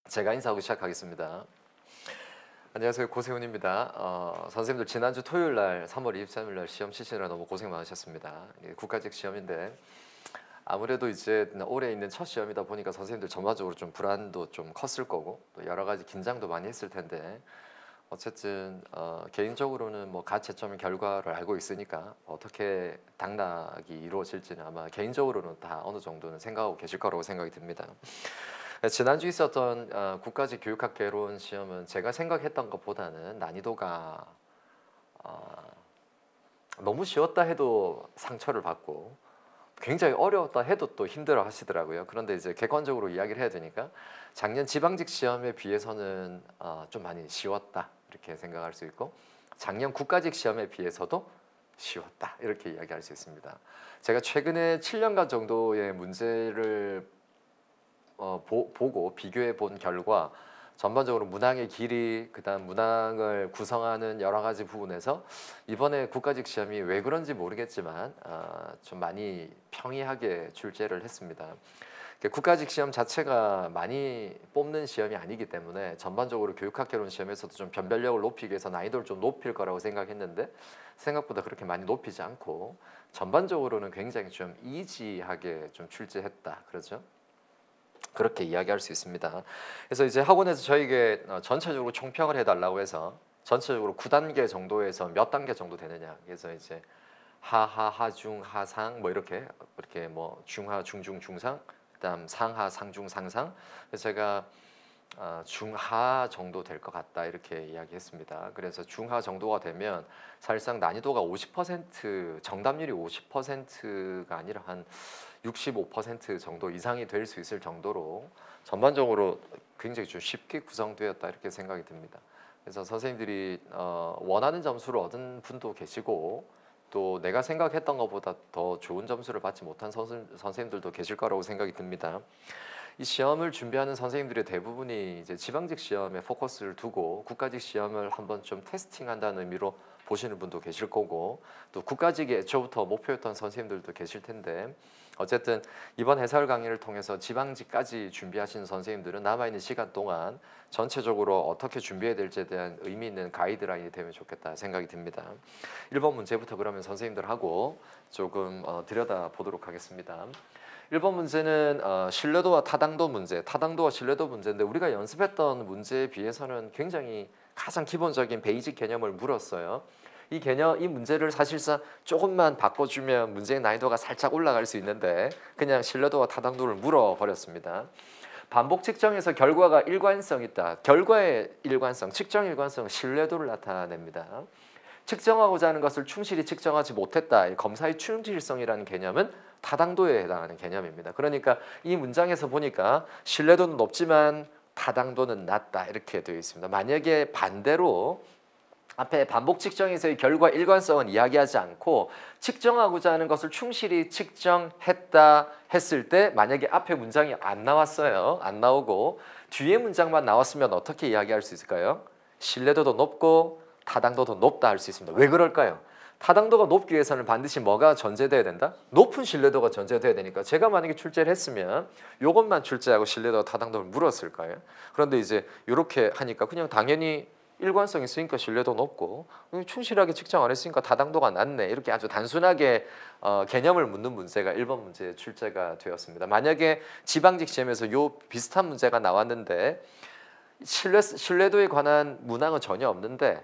제가 인사하고 시작하겠습니다. 안녕하세요, 고세훈입니다. 선생님들 지난주 토요일 날 3월 23일 날 시험 치시느라 너무 고생 많으셨습니다. 국가직 시험인데 아무래도 이제 올해 있는 첫 시험이다 보니까 선생님들 전반적으로 좀 불안도 좀 컸을 거고 또 여러 가지 긴장도 많이 했을 텐데 어쨌든 개인적으로는 뭐 각 채점 결과를 알고 있으니까 어떻게 당락이 이루어질지는 아마 개인적으로는 다 어느 정도는 생각하고 계실 거라고 생각이 듭니다. 지난주 있었던 국가직 교육학 개론 시험은 제가 생각했던 것보다는 난이도가 너무 쉬웠다 해도 상처를 받고 굉장히 어려웠다 해도 또 힘들어 하시더라고요. 그런데 이제 객관적으로 이야기를 해야 되니까 작년 지방직 시험에 비해서는 좀 많이 쉬웠다 이렇게 생각할 수 있고 작년 국가직 시험에 비해서도 쉬웠다 이렇게 이야기할 수 있습니다. 제가 최근에 7년간 정도의 문제를 보고 비교해 본 결과 전반적으로 문항의 길이 그다음 문항을 구성하는 여러 가지 부분에서 이번에 국가직 시험이 왜 그런지 모르겠지만 좀 많이 평이하게 출제를 했습니다. 국가직 시험 자체가 많이 뽑는 시험이 아니기 때문에 전반적으로 교육학 개론 시험에서도 좀 변별력을 높이기 위해서 난이도를 좀 높일 거라고 생각했는데 생각보다 그렇게 많이 높이지 않고 전반적으로는 굉장히 좀 이지하게 좀 출제했다 그러죠. 그렇게 이야기할 수 있습니다. 그래서 이제 학원에서 저에게 전체적으로 총평을 해달라고 해서 전체적으로 9단계 정도에서 몇 단계 정도 되느냐. 그래서 이제 하하, 하중, 하상 뭐 이렇게 뭐 중하, 중중, 중상, 그다음 상하, 상중, 상상. 그래서 제가 중하 정도 될 것 같다 이렇게 이야기했습니다. 그래서 중하 정도가 되면 사실상 난이도가 50% 정답률이 50%가 아니라 한 65% 정도 이상이 될 수 있을 정도로 전반적으로 굉장히 좀 쉽게 구성되었다 이렇게 생각이 듭니다. 그래서 선생님들이 원하는 점수를 얻은 분도 계시고 또 내가 생각했던 것보다 더 좋은 점수를 받지 못한 선생님들도 계실 거라고 생각이 듭니다. 이 시험을 준비하는 선생님들의 대부분이 이제 지방직 시험에 포커스를 두고 국가직 시험을 한번 좀 테스팅한다는 의미로 보시는 분도 계실 거고 또 국가직이 애초부터 목표였던 선생님들도 계실 텐데 어쨌든 이번 해설 강의를 통해서 지방직까지 준비하신 선생님들은 남아있는 시간 동안 전체적으로 어떻게 준비해야 될지에 대한 의미 있는 가이드라인이 되면 좋겠다 생각이 듭니다. 1번 문제부터 그러면 선생님들하고 조금 들여다보도록 하겠습니다. 1번 문제는 신뢰도와 타당도 문제, 타당도와 신뢰도 문제인데 우리가 연습했던 문제에 비해서는 굉장히 가장 기본적인 베이직 개념을 물었어요. 이 문제를 사실상 조금만 바꿔주면 문제의 난이도가 살짝 올라갈 수 있는데 그냥 신뢰도와 타당도를 물어버렸습니다. 반복 측정에서 결과가 일관성 있다. 결과의 일관성, 측정 일관성은 신뢰도를 나타냅니다. 측정하고자 하는 것을 충실히 측정하지 못했다. 검사의 충실성이라는 개념은 타당도에 해당하는 개념입니다. 그러니까 이 문장에서 보니까 신뢰도는 높지만 타당도는 낮다 이렇게 되어 있습니다. 만약에 반대로 앞에 반복 측정에서의 결과 일관성은 이야기하지 않고 측정하고자 하는 것을 충실히 측정했다 했을 때 만약에 앞에 문장이 안 나왔어요. 안 나오고 뒤에 문장만 나왔으면 어떻게 이야기할 수 있을까요? 신뢰도도 높고 타당도도 높다 할 수 있습니다. 왜 그럴까요? 타당도가 높기 위해서는 반드시 뭐가 전제돼야 된다? 높은 신뢰도가 전제돼야 되니까 제가 만약에 출제를 했으면 이것만 출제하고 신뢰도와 타당도를 물었을 거예요. 그런데 이제 이렇게 하니까 그냥 당연히 일관성 있으니까 신뢰도 높고 충실하게 측정 안 했으니까 타당도가 낮네 이렇게 아주 단순하게 개념을 묻는 문제가 1번 문제에 출제가 되었습니다. 만약에 지방직 시험에서 요 비슷한 문제가 나왔는데 신뢰도에 관한 문항은 전혀 없는데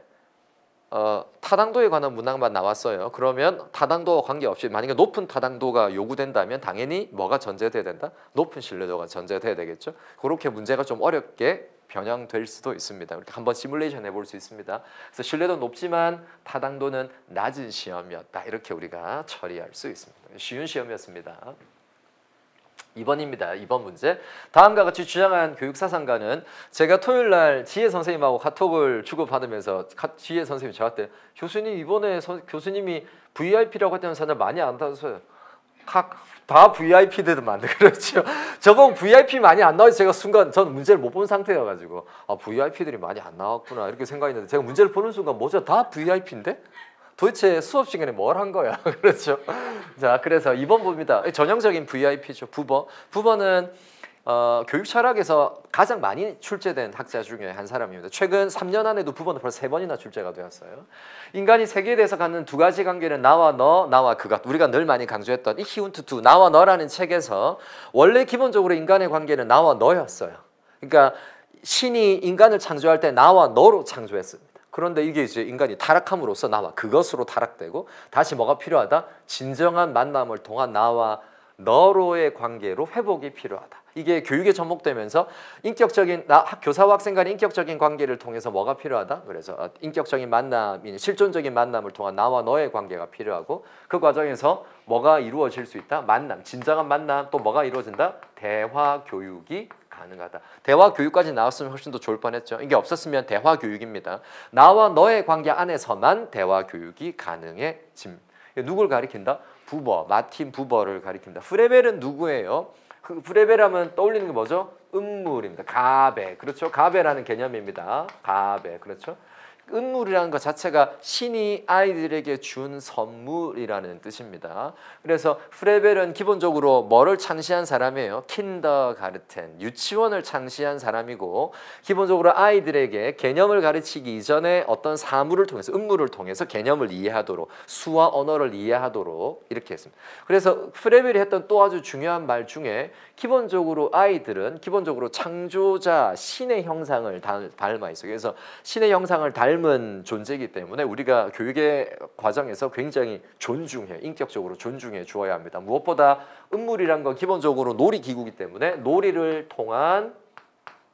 타당도에 관한 문항만 나왔어요. 그러면 타당도와 관계없이 만약에 높은 타당도가 요구된다면 당연히 뭐가 전제돼야 된다? 높은 신뢰도가 전제돼야 되겠죠. 그렇게 문제가 좀 어렵게 변형될 수도 있습니다. 이렇게 한번 시뮬레이션 해볼 수 있습니다. 그래서 신뢰도 높지만 타당도는 낮은 시험이었다. 이렇게 우리가 처리할 수 있습니다. 쉬운 시험이었습니다. 2번입니다. 2번 문제. 다음과 같이 주장한 교육사상가는 제가 토요일날 지혜 선생님하고 카톡을 주고받으면서 지혜 선생님이 저한테 교수님 이번에 교수님이 VIP라고 했던 사람들 많이 안 받았어요. 다 VIP들 많네. 그렇죠. 저번 VIP 많이 안 나와서 제가 순간 전 문제를 못 본 상태여가지고 VIP들이 많이 안 나왔구나 이렇게 생각했는데 제가 문제를 보는 순간 뭐죠? 다 VIP인데? 도대체 수업 시간에 뭘 한 거야? 그렇죠. 자, 그래서 2번 봅니다. 전형적인 VIP죠. 9번. 9번은 교육 철학에서 가장 많이 출제된 학자 중에 한 사람입니다. 최근 3년 안에도 부번은 벌써 3번이나 출제가 되었어요. 인간이 세계에 대해서 갖는 두 가지 관계는 나와 너, 나와 그것. 우리가 늘 많이 강조했던 이 히운트 투 나와 너라는 책에서 원래 기본적으로 인간의 관계는 나와 너였어요. 그러니까 신이 인간을 창조할 때 나와 너로 창조했습니다. 그런데 이게 이제 인간이 타락함으로써 나와 그것으로 타락되고 다시 뭐가 필요하다? 진정한 만남을 통한 나와 너로의 관계로 회복이 필요하다. 이게 교육에 접목되면서 인격적인 교사와 학생 간의 인격적인 관계를 통해서 뭐가 필요하다? 그래서 인격적인 만남인 실존적인 만남을 통한 나와 너의 관계가 필요하고 그 과정에서 뭐가 이루어질 수 있다? 만남, 진정한 만남. 또 뭐가 이루어진다? 대화 교육이 가능하다. 대화 교육까지 나왔으면 훨씬 더 좋을 뻔했죠. 이게 없었으면 대화 교육입니다. 나와 너의 관계 안에서만 대화 교육이 가능해짐. 누굴 가리킨다? 부버, 마틴 부버를 가리킵니다. 프레벨은 누구예요? 그 프레벨하면 떠올리는 게 뭐죠? 음물입니다. 가베, 그렇죠? 가베라는 개념입니다. 가베, 그렇죠? 음물이라는 것 자체가 신이 아이들에게 준 선물이라는 뜻입니다. 그래서 프레벨은 기본적으로 뭐를 창시한 사람이에요? 킨더가르텐, 유치원을 창시한 사람이고 기본적으로 아이들에게 개념을 가르치기 이전에 어떤 사물을 통해서 음물을 통해서 개념을 이해하도록 수와 언어를 이해하도록 이렇게 했습니다. 그래서 프레벨이 했던 또 아주 중요한 말 중에 기본적으로 아이들은 기본적으로 창조자 신의 형상을 닮아 있어요. 그래서 신의 형상을 닮은 존재이기 때문에 우리가 교육의 과정에서 굉장히 존중해, 인격적으로 존중해 주어야 합니다. 무엇보다 음물이란 건 기본적으로 놀이기구이기 때문에 놀이를 통한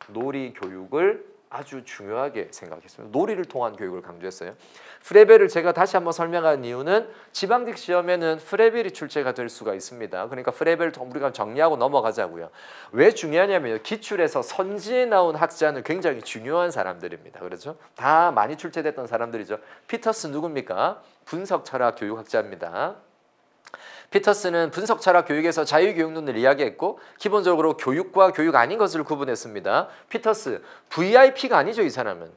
놀이 교육을 아주 중요하게 생각했습니다. 놀이를 통한 교육을 강조했어요. 프레벨을 제가 다시 한번 설명한 이유는 지방직 시험에는 프레벨이 출제가 될 수가 있습니다. 그러니까 프레벨을 우리가 정리하고 넘어가자고요. 왜 중요하냐면 기출에서 선지에 나온 학자는 굉장히 중요한 사람들입니다. 그렇죠? 다 많이 출제됐던 사람들이죠. 피터스 누굽니까? 분석철학 교육학자입니다. 피터스는 분석 철학 교육에서 자유교육론을 이야기했고 기본적으로 교육과 교육 아닌 것을 구분했습니다. 피터스 VIP가 아니죠. 이 사람은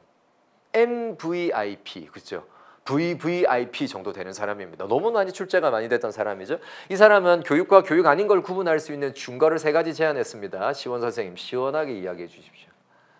MVP, 그렇죠? VVIP 정도 되는 사람입니다. 너무 많이 출제가 많이 됐던 사람이죠. 이 사람은 교육과 교육 아닌 걸 구분할 수 있는 준거를 3가지 제안했습니다. 시원 선생님 시원하게 이야기해 주십시오.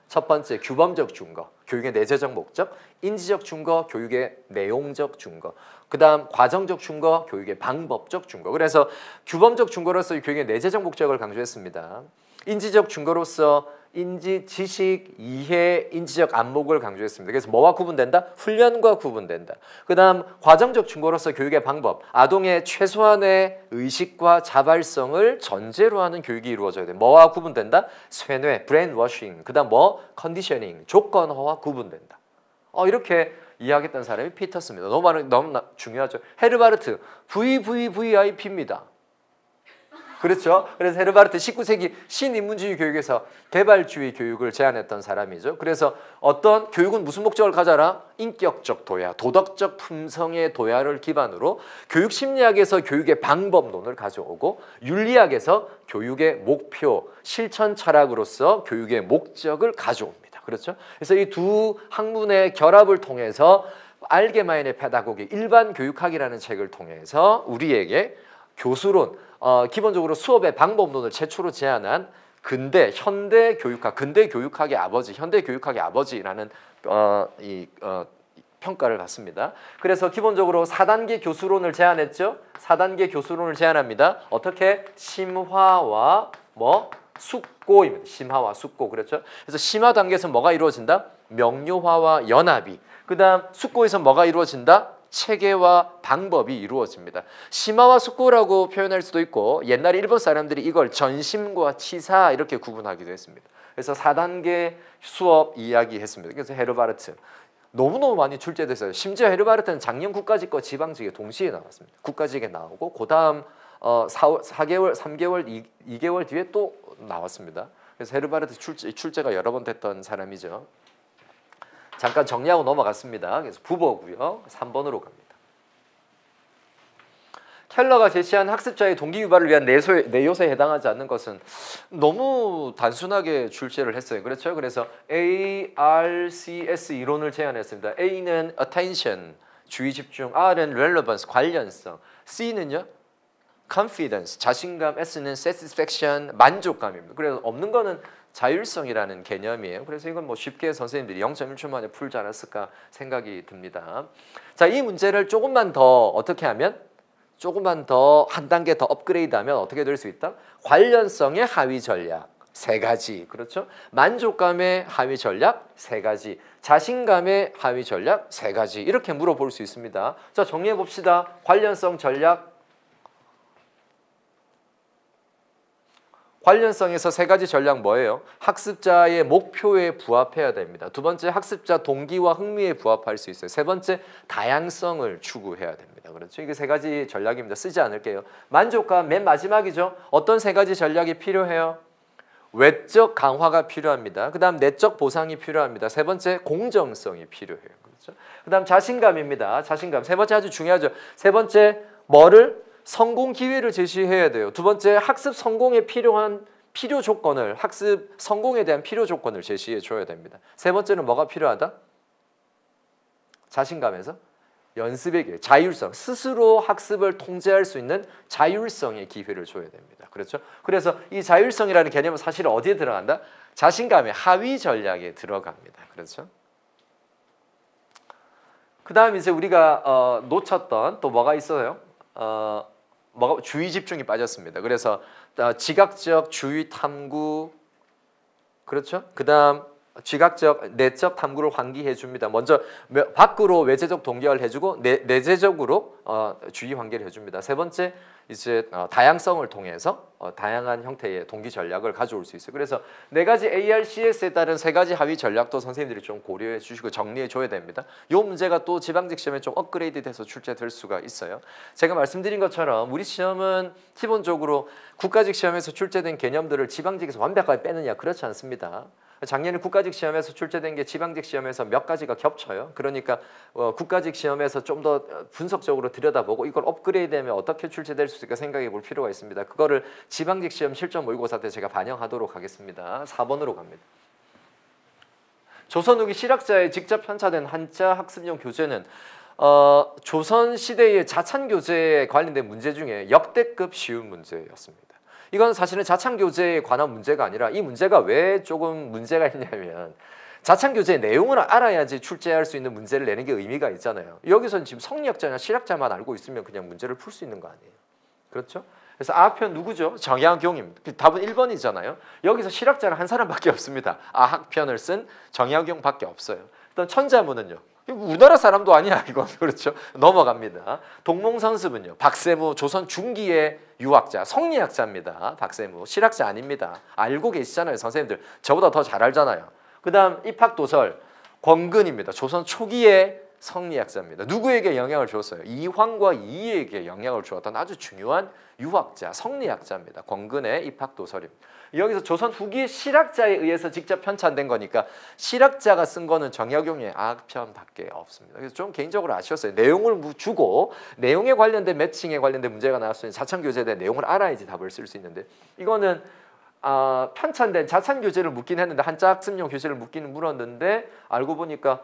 첫 번째, 규범적 준거, 교육의 내재적 목적. 인지적 준거, 교육의 내용적 준거. 그 다음 과정적 준거, 교육의 방법적 준거. 그래서 규범적 준거로서 교육의 내재적 목적을 강조했습니다. 인지적 준거로서 인지, 지식, 이해, 인지적 안목을 강조했습니다. 그래서 뭐와 구분된다? 훈련과 구분된다. 그 다음 과정적 준거로서 교육의 방법, 아동의 최소한의 의식과 자발성을 전제로 하는 교육이 이루어져야 돼. 뭐와 구분된다? 쇠뇌, 브레인워싱. 그 다음 뭐? 컨디셔닝, 조건화와 구분된다. 이렇게 이야기했던 사람이 피터스입니다. 너무 중요하죠. 헤르바르트, VVVIP입니다. 그렇죠. 그래서 헤르바르트 19세기 신인문주의 교육에서 개발주의 교육을 제안했던 사람이죠. 그래서 어떤 교육은 무슨 목적을 가져라? 인격적 도야, 도덕적 품성의 도야를 기반으로 교육 심리학에서 교육의 방법론을 가져오고 윤리학에서 교육의 목표, 실천 철학으로서 교육의 목적을 가져옵니다. 그렇죠? 그래서 이 두 학문의 결합을 통해서 알게마인의 페다고기, 일반 교육학이라는 책을 통해서 우리에게 교수론, 기본적으로 수업의 방법론을 최초로 제안한 현대 교육학의 아버지, 현대 교육학의 아버지라는 평가를 받습니다. 그래서 기본적으로 4단계 교수론을 제안했죠. 4단계 교수론을 제안합니다. 어떻게? 심화와 숙고입니다. 심화와 숙고, 그렇죠? 그래서 심화 단계에서 뭐가 이루어진다? 명료화와 연합이. 그 다음 숙고에서 뭐가 이루어진다? 체계와 방법이 이루어집니다. 심화와 숙고라고 표현할 수도 있고 옛날 일본 사람들이 이걸 전심과 치사 이렇게 구분하기도 했습니다. 그래서 4단계 수업 이야기했습니다. 그래서 헤르바르트 너무너무 많이 출제됐어요. 심지어 헤르바르트는 작년 국가직과 지방직에 동시에 나왔습니다. 국가직에 나오고 그 다음 4개월, 3개월, 2개월 뒤에 또 나왔습니다. 그래서 헤르바르트 출제가 여러 번 됐던 사람이죠. 잠깐 정리하고 넘어갔습니다. 그래서 부버고요. 3번으로 갑니다. 켈러가 제시한 학습자의 동기 유발을 위한 내요소에 해당하지 않는 것은 너무 단순하게 출제를 했어요. 그렇죠? 그래서 ARCS 이론을 제안했습니다. A는 attention, 주의 집중, R은 relevance, 관련성, C는요? confidence, 자신감, S는 satisfaction, 만족감입니다. 그래서 없는 거는 자율성이라는 개념이에요. 그래서 이건 뭐 쉽게 선생님들이 0.1초 만에 풀지 않았을까 생각이 듭니다. 자, 이 문제를 조금만 더 어떻게 하면 조금만 더 한 단계 더 업그레이드하면 어떻게 될 수 있다? 관련성의 하위 전략 3가지, 그렇죠? 만족감의 하위 전략 3가지, 자신감의 하위 전략 3가지 이렇게 물어볼 수 있습니다. 자, 정리해 봅시다. 관련성 전략. 관련성에서 3가지 전략 뭐예요? 학습자의 목표에 부합해야 됩니다. 두 번째, 학습자 동기와 흥미에 부합할 수 있어요. 세 번째, 다양성을 추구해야 됩니다. 그렇죠? 이게 3가지 전략입니다. 쓰지 않을게요. 만족감 맨 마지막이죠. 어떤 3가지 전략이 필요해요? 외적 강화가 필요합니다. 그 다음 내적 보상이 필요합니다. 세 번째, 공정성이 필요해요. 그렇죠? 그 다음 자신감입니다. 자신감. 세 번째 아주 중요하죠. 세 번째, 뭐를? 성공 기회를 제시해야 돼요. 두 번째, 학습 성공에 필요한 필요 조건을, 학습 성공에 대한 필요 조건을 제시해 줘야 됩니다. 세 번째는 뭐가 필요하다? 자신감에서 연습의 기회, 자율성, 스스로 학습을 통제할 수 있는 자율성의 기회를 줘야 됩니다. 그렇죠? 그래서 이 자율성이라는 개념은 사실 어디에 들어간다? 자신감의 하위 전략에 들어갑니다. 그렇죠? 그 다음 이제 우리가 놓쳤던 또 뭐가 있어요? 뭐가 주의 집중이 빠졌습니다. 그래서 지각적 주의 탐구, 그렇죠? 그 다음 지각적 내적 탐구를 환기해 줍니다. 먼저 밖으로 외재적 동기화를 해주고 내재적으로 주의 환기를 해줍니다. 세 번째, 이제 다양성을 통해서 다양한 형태의 동기 전략을 가져올 수 있어요. 그래서 4가지 ARCS에 따른 3가지 하위 전략도 선생님들이 좀 고려해 주시고 정리해 줘야 됩니다. 이 문제가 또 지방직 시험에 좀 업그레이드돼서 출제될 수가 있어요. 제가 말씀드린 것처럼 우리 시험은 기본적으로 국가직 시험에서 출제된 개념들을 지방직에서 완벽하게 빼느냐, 그렇지 않습니다. 작년에 국가직 시험에서 출제된 게 지방직 시험에서 몇 가지가 겹쳐요. 그러니까 국가직 시험에서 좀 더 분석적으로 들여다보고 이걸 업그레이드하면 어떻게 출제될 수 있을까 생각해 볼 필요가 있습니다. 그거를 지방직 시험 실전 모의고사 때 제가 반영하도록 하겠습니다. 4번으로 갑니다. 조선 후기 실학자에 직접 편찬된 한자 학습용 교재는 조선 시대의 자찬 교재에 관련된 문제 중에 역대급 쉬운 문제였습니다. 이건 사실은 자찬 교재에 관한 문제가 아니라 이 문제가 왜 조금 문제가 있냐면 자찬 교재의 내용을 알아야지 출제할 수 있는 문제를 내는 게 의미가 있잖아요. 여기서는 지금 성리학자나 실학자만 알고 있으면 그냥 문제를 풀 수 있는 거 아니에요. 그렇죠? 그래서 아학편 누구죠? 정약용입니다. 답은 1번이잖아요. 여기서 실학자는 한 사람밖에 없습니다. 아학편을 쓴 정약용밖에 없어요. 일단 천자문은요. 우리나라 사람도 아니야 이건. 그렇죠? 넘어갑니다. 동몽선습은요. 박세무 조선 중기의 유학자, 성리학자입니다. 박세무 실학자 아닙니다. 알고 계시잖아요. 선생님들 저보다 더 잘 알잖아요. 그 다음 입학도설 권근입니다. 조선 초기의 성리학자입니다. 누구에게 영향을 줬어요? 이황과 이의에게 영향을 주었던 아주 중요한 유학자, 성리학자입니다. 권근의 입학도설입니다. 여기서 조선 후기 실학자에 의해서 직접 편찬된 거니까 실학자가 쓴 거는 정약용의 아학편밖에 없습니다. 그래서 좀 개인적으로 아쉬웠어요. 내용을 주고 내용에 관련된 매칭에 관련된 문제가 나왔으니 자찬교재에 대한 내용을 알아야지 답을 쓸 수 있는데 이거는 편찬된 자찬 교재를 묻긴 했는데 한자 학습용 교재를 묻기는 물었는데 알고 보니까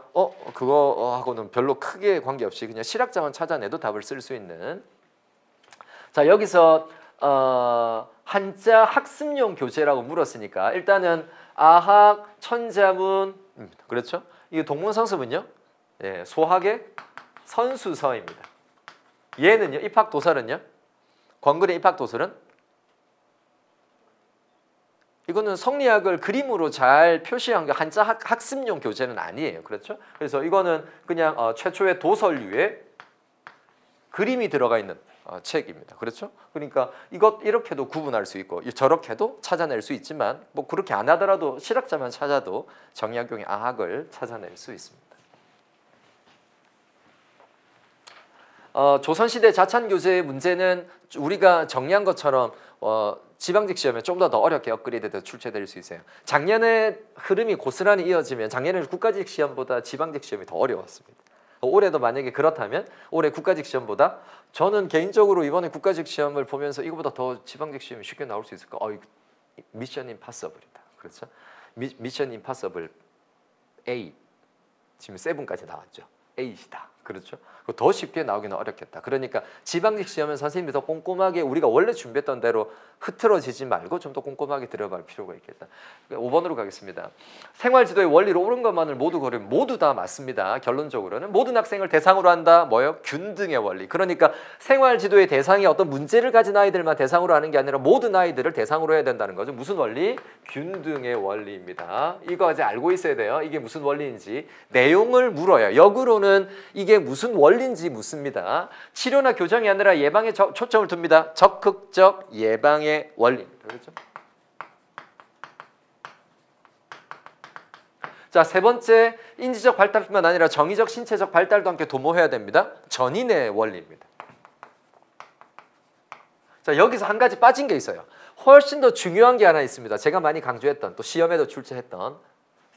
그거하고는 별로 크게 관계없이 그냥 실학자만 찾아내도 답을 쓸 수 있는. 자, 여기서 한자 학습용 교재라고 물었으니까 일단은 아학 천자문입니다. 그렇죠? 이 동문성습은요, 예, 소학의 선수서입니다. 얘는요, 입학도설은요, 권근의 입학도설은 이거는 성리학을 그림으로 잘 표시한 게 한자 학습용 교재는 아니에요. 그렇죠? 그래서 이거는 그냥 최초의 도설류에 그림이 들어가 있는 책입니다. 그렇죠? 그러니까 이렇게도 구분할 수 있고 저렇게도 찾아낼 수 있지만 뭐 그렇게 안 하더라도 실학자만 찾아도 정약용의 아학을 찾아낼 수 있습니다. 조선시대 자찬교재의 문제는 우리가 정리한 것처럼 지방직 시험에 좀 더 어렵게 업그레이드돼서 출제될 수 있어요. 작년에 흐름이 고스란히 이어지면 작년에는 국가직 시험보다 지방직 시험이 더 어려웠습니다. 올해도 만약에 그렇다면 올해 국가직 시험보다 저는 개인적으로 이번에 국가직 시험을 보면서 이거보다 더 지방직 시험이 쉽게 나올 수 있을까? 미션 임파서블이다. 그렇죠? 미션 임파서블 8 지금 7까지 나왔죠. 8이다. 그렇죠? 더 쉽게 나오기는 어렵겠다. 그러니까 지방직 시험은 선생님이 더 꼼꼼하게 우리가 원래 준비했던 대로 흐트러지지 말고 좀 더 꼼꼼하게 들어볼 필요가 있겠다. 5번으로 가겠습니다. 생활지도의 원리로 옳은 것만을 모두 고르면 모두 다 맞습니다. 결론적으로는 모든 학생을 대상으로 한다. 뭐예요? 균등의 원리. 그러니까 생활지도의 대상이 어떤 문제를 가진 아이들만 대상으로 하는 게 아니라 모든 아이들을 대상으로 해야 된다는 거죠. 무슨 원리? 균등의 원리입니다. 이거 아직 알고 있어야 돼요. 이게 무슨 원리인지. 내용을 물어요. 역으로는 이게 무슨 원리인지 묻습니다. 치료나 교정이 아니라 예방에 초점을 둡니다. 적극적 예방의 원리입니다. 그렇죠? 자, 세 번째, 인지적 발달뿐만 아니라 정의적 신체적 발달도 함께 도모해야 됩니다. 전인의 원리입니다. 자, 여기서 한 가지 빠진 게 있어요. 훨씬 더 중요한 게 하나 있습니다. 제가 많이 강조했던, 또 시험에도 출제했던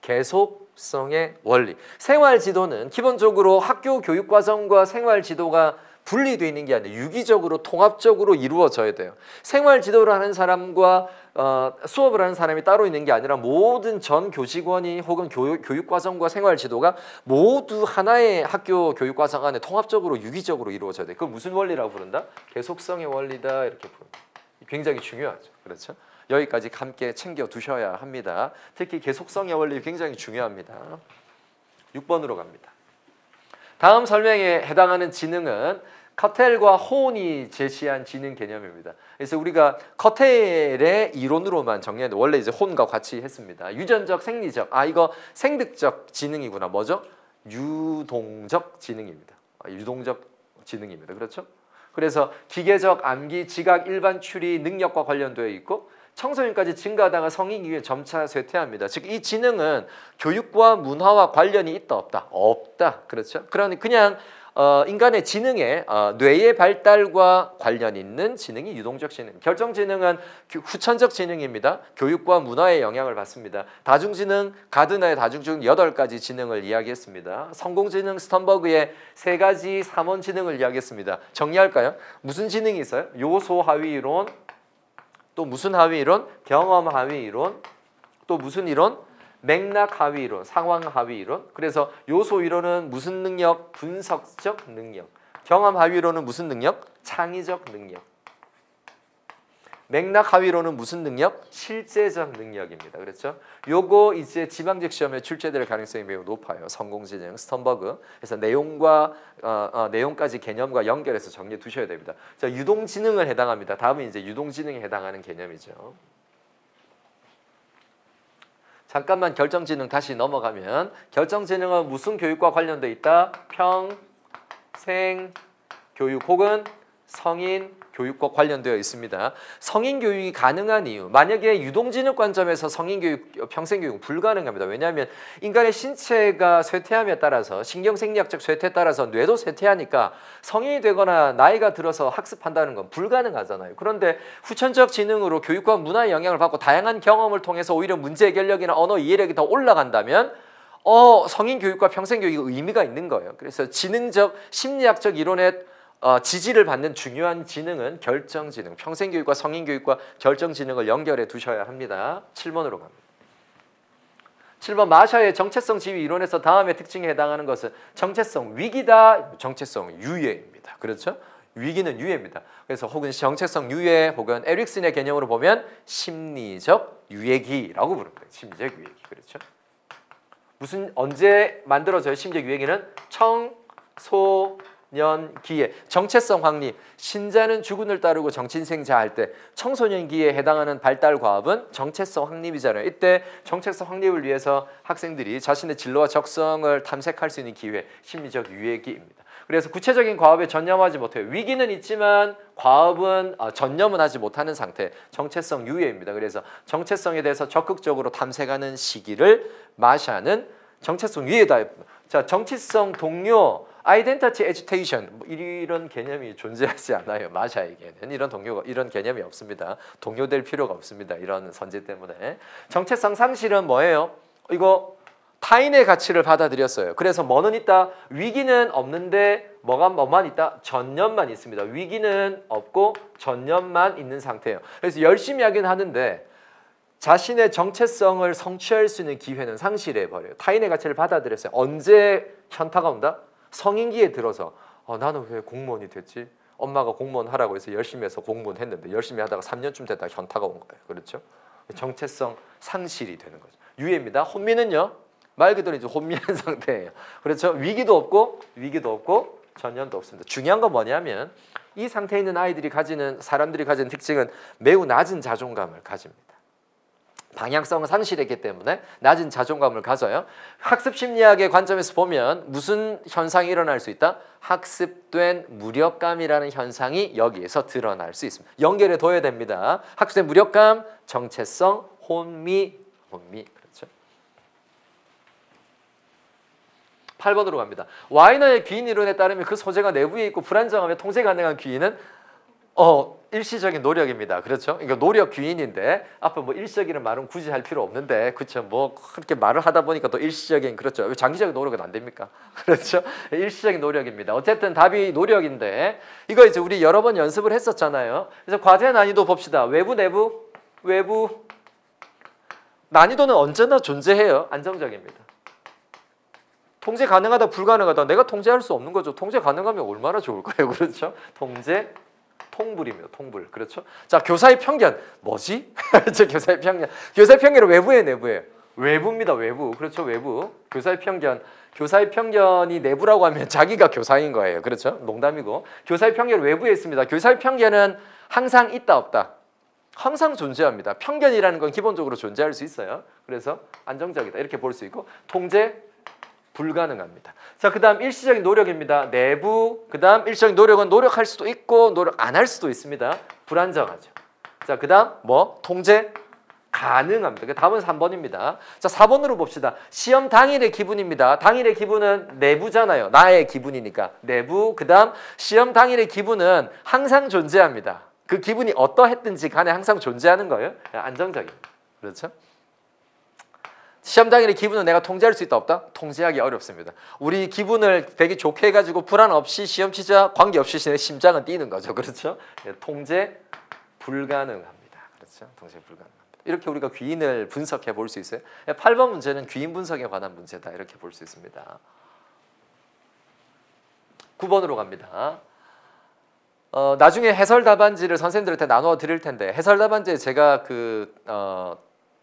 계속성의 원리. 생활지도는 기본적으로 학교 교육과정과 생활지도가 분리되어 있는 게 아니라 유기적으로 통합적으로 이루어져야 돼요. 생활지도를 하는 사람과 수업을 하는 사람이 따로 있는 게 아니라 모든 전 교직원이 혹은 교육과정과 생활지도가 모두 하나의 학교 교육과정 안에 통합적으로 유기적으로 이루어져야 돼요. 그걸 무슨 원리라고 부른다? 계속성의 원리다 이렇게 부릅니다. 굉장히 중요하죠. 그렇죠? 여기까지 함께 챙겨 두셔야 합니다. 특히 계속성의 원리 굉장히 중요합니다. 6번으로 갑니다. 다음 설명에 해당하는 지능은 커텔과 호온이 제시한 지능 개념입니다. 그래서 우리가 커텔의 이론으로만 정리했는데 원래 이제 호온과 같이 했습니다. 유전적, 생리적, 이거 생득적 지능이구나. 뭐죠? 유동적 지능입니다. 유동적 지능입니다. 그렇죠? 그래서 기계적, 암기, 지각, 일반 추리, 능력과 관련되어 있고 청소년까지 증가하다가 성인 이후에 점차 쇠퇴합니다. 즉 이 지능은 교육과 문화와 관련이 있다 없다? 없다. 그렇죠? 그러니 그냥 인간의 지능에 뇌의 발달과 관련 있는 지능이 유동적 지능. 결정지능은 후천적 지능입니다. 교육과 문화의 영향을 받습니다. 다중지능, 가드너의 다중지능 8가지 지능을 이야기했습니다. 성공지능, 스턴버그의 3가지 삼원지능을 이야기했습니다. 정리할까요? 무슨 지능이 있어요? 요소 하위 이론, 또 무슨 하위 이론? 경험 하위 이론, 또 무슨 이론? 맥락 하위 이론, 상황 하위 이론. 그래서 요소 이론은 무슨 능력? 분석적 능력. 경험 하위 이론은 무슨 능력? 창의적 능력. 맥락 하위 이론은 무슨 능력? 실제적 능력입니다. 그렇죠? 요거 이제 지방직 시험에 출제될 가능성이 매우 높아요. 성공지능, 스턴버그. 그래서 내용과 내용까지 개념과 연결해서 정리해 두셔야 됩니다. 자, 유동지능을 해당합니다. 다음은 이제 유동지능에 해당하는 개념이죠. 잠깐만 결정지능 다시 넘어가면 결정지능은 무슨 교육과 관련돼 있다? 평생 교육 혹은 성인 교육과 관련되어 있습니다. 성인 교육이 가능한 이유. 만약에 유동지능 관점에서 성인 교육, 평생 교육은 불가능합니다. 왜냐하면 인간의 신체가 쇠퇴함에 따라서 신경생리학적 쇠퇴에 따라서 뇌도 쇠퇴하니까 성인이 되거나 나이가 들어서 학습한다는 건 불가능하잖아요. 그런데 후천적 지능으로 교육과 문화의 영향을 받고 다양한 경험을 통해서 오히려 문제 해결력이나 언어 이해력이 더 올라간다면 성인 교육과 평생 교육이 의미가 있는 거예요. 그래서 지능적, 심리학적 이론에 지지를 받는 중요한 지능은 결정지능, 평생교육과 성인교육과 결정지능을 연결해 두셔야 합니다. 7번으로 갑니다. 7번 마샤의 정체성 지위 이론에서 다음의 특징에 해당하는 것은 정체성 위기다, 정체성 유예입니다. 그렇죠? 위기는 유예입니다. 그래서 혹은 정체성 유예 혹은 에릭슨의 개념으로 보면 심리적 유예기라고 부릅니다. 심리적 유예기. 그렇죠? 언제 만들어져요? 심리적 유예기는 청소년기에 정체성 확립, 신자는 주군을 따르고 정친생자 할 때 청소년기에 해당하는 발달 과업은 정체성 확립이잖아요. 이때 정체성 확립을 위해서 학생들이 자신의 진로와 적성을 탐색할 수 있는 기회, 심리적 유예기입니다. 그래서 구체적인 과업에 전념하지 못해요. 위기는 있지만 과업은 전념은 하지 못하는 상태, 정체성 유예입니다. 그래서 정체성에 대해서 적극적으로 탐색하는 시기를 마샤는 정체성 유예다. 자, 정치성 동료, 아이덴티티 에지테이션 이런 개념이 존재하지 않아요. 마샤에게는 이런 개념이 없습니다. 동요될 필요가 없습니다. 이런 선제 때문에. 정체성 상실은 뭐예요? 이거 타인의 가치를 받아들였어요. 그래서 뭐는 있다? 위기는 없는데 뭐만 있다? 전념만 있습니다. 위기는 없고 전념만 있는 상태예요. 그래서 열심히 하긴 하는데 자신의 정체성을 성취할 수 있는 기회는 상실해버려요. 타인의 가치를 받아들였어요. 언제 현타가 온다? 성인기에 들어서 나는 왜 공무원이 됐지? 엄마가 공무원 하라고 해서 열심히 해서 공무원 했는데 열심히 하다가 3년쯤 되다가 현타가 온 거예요. 그렇죠? 정체성 상실이 되는 거죠. 유예입니다. 혼미는요. 말 그대로 이제 혼미한 상태예요. 그렇죠? 위기도 없고 전염도 없습니다. 중요한 건 뭐냐면 이 상태에 있는 사람들이 가지는 특징은 매우 낮은 자존감을 가집니다. 방향성을 상실했기 때문에 낮은 자존감을 가져요. 학습 심리학의 관점에서 보면 무슨 현상이 일어날 수 있다? 학습된 무력감이라는 현상이 여기에서 드러날 수 있습니다. 연결해 둬야 됩니다. 학습된 무력감, 정체성, 혼미. 그렇죠? 8번으로 갑니다. 와이너의 귀인 이론에 따르면 그 소재가 내부에 있고 불안정하며 통제 가능한 귀인은 일시적인 노력입니다. 그렇죠? 이거 노력 귀인인데 앞에 뭐 일시적이라는 말은 굳이 할 필요 없는데 그렇죠? 뭐 그렇게 말을 하다 보니까 또 일시적인 그렇죠? 장기적인 노력은 안 됩니까? 그렇죠? 일시적인 노력입니다. 어쨌든 답이 노력인데 이거 이제 우리 여러 번 연습을 했었잖아요. 그래서 과제 난이도 봅시다. 외부 내부 난이도는 언제나 존재해요. 안정적입니다. 통제 가능하다 불가능하다 내가 통제할 수 없는 거죠. 통제 가능하면 얼마나 좋을까요? 그렇죠? 통제 통불이며 통불. 그렇죠? 자, 교사의 편견. 뭐지? 저 교사의 편견은 외부예요, 내부예요? 외부입니다. 외부. 그렇죠? 외부. 교사의 편견이 내부라고 하면 자기가 교사인 거예요. 그렇죠? 농담이고. 교사의 편견은 외부에 있습니다. 교사의 편견은 항상 있다 없다. 항상 존재합니다. 편견이라는 건 기본적으로 존재할 수 있어요. 그래서 안정적이다. 이렇게 볼 수 있고 통제 불가능합니다. 자, 그 다음 일시적인 노력입니다. 내부, 그 다음 일시적인 노력은 노력할 수도 있고 노력 안 할 수도 있습니다. 불안정하죠. 자, 그 다음 통제 가능합니다. 그 다음은 3번입니다. 자, 4번으로 봅시다. 시험 당일의 기분입니다. 당일의 기분은 내부잖아요. 나의 기분이니까. 내부, 그 다음 시험 당일의 기분은 항상 존재합니다. 그 기분이 어떠했든지 간에 항상 존재하는 거예요. 안정적입니다. 그렇죠? 시험 당일의 기분은 내가 통제할 수 있다 없다? 통제하기 어렵습니다. 우리 기분을 되게 좋게 해가지고 불안 없이 시험 치자 관계없이 심장은 뛰는 거죠. 그렇죠? 통제 불가능합니다. 그렇죠? 통제 불가능합니다. 이렇게 우리가 귀인을 분석해 볼 수 있어요. 8번 문제는 귀인 분석에 관한 문제다. 이렇게 볼 수 있습니다. 9번으로 갑니다. 나중에 해설 답안지를 선생님들한테 나눠 드릴 텐데 해설 답안지에 제가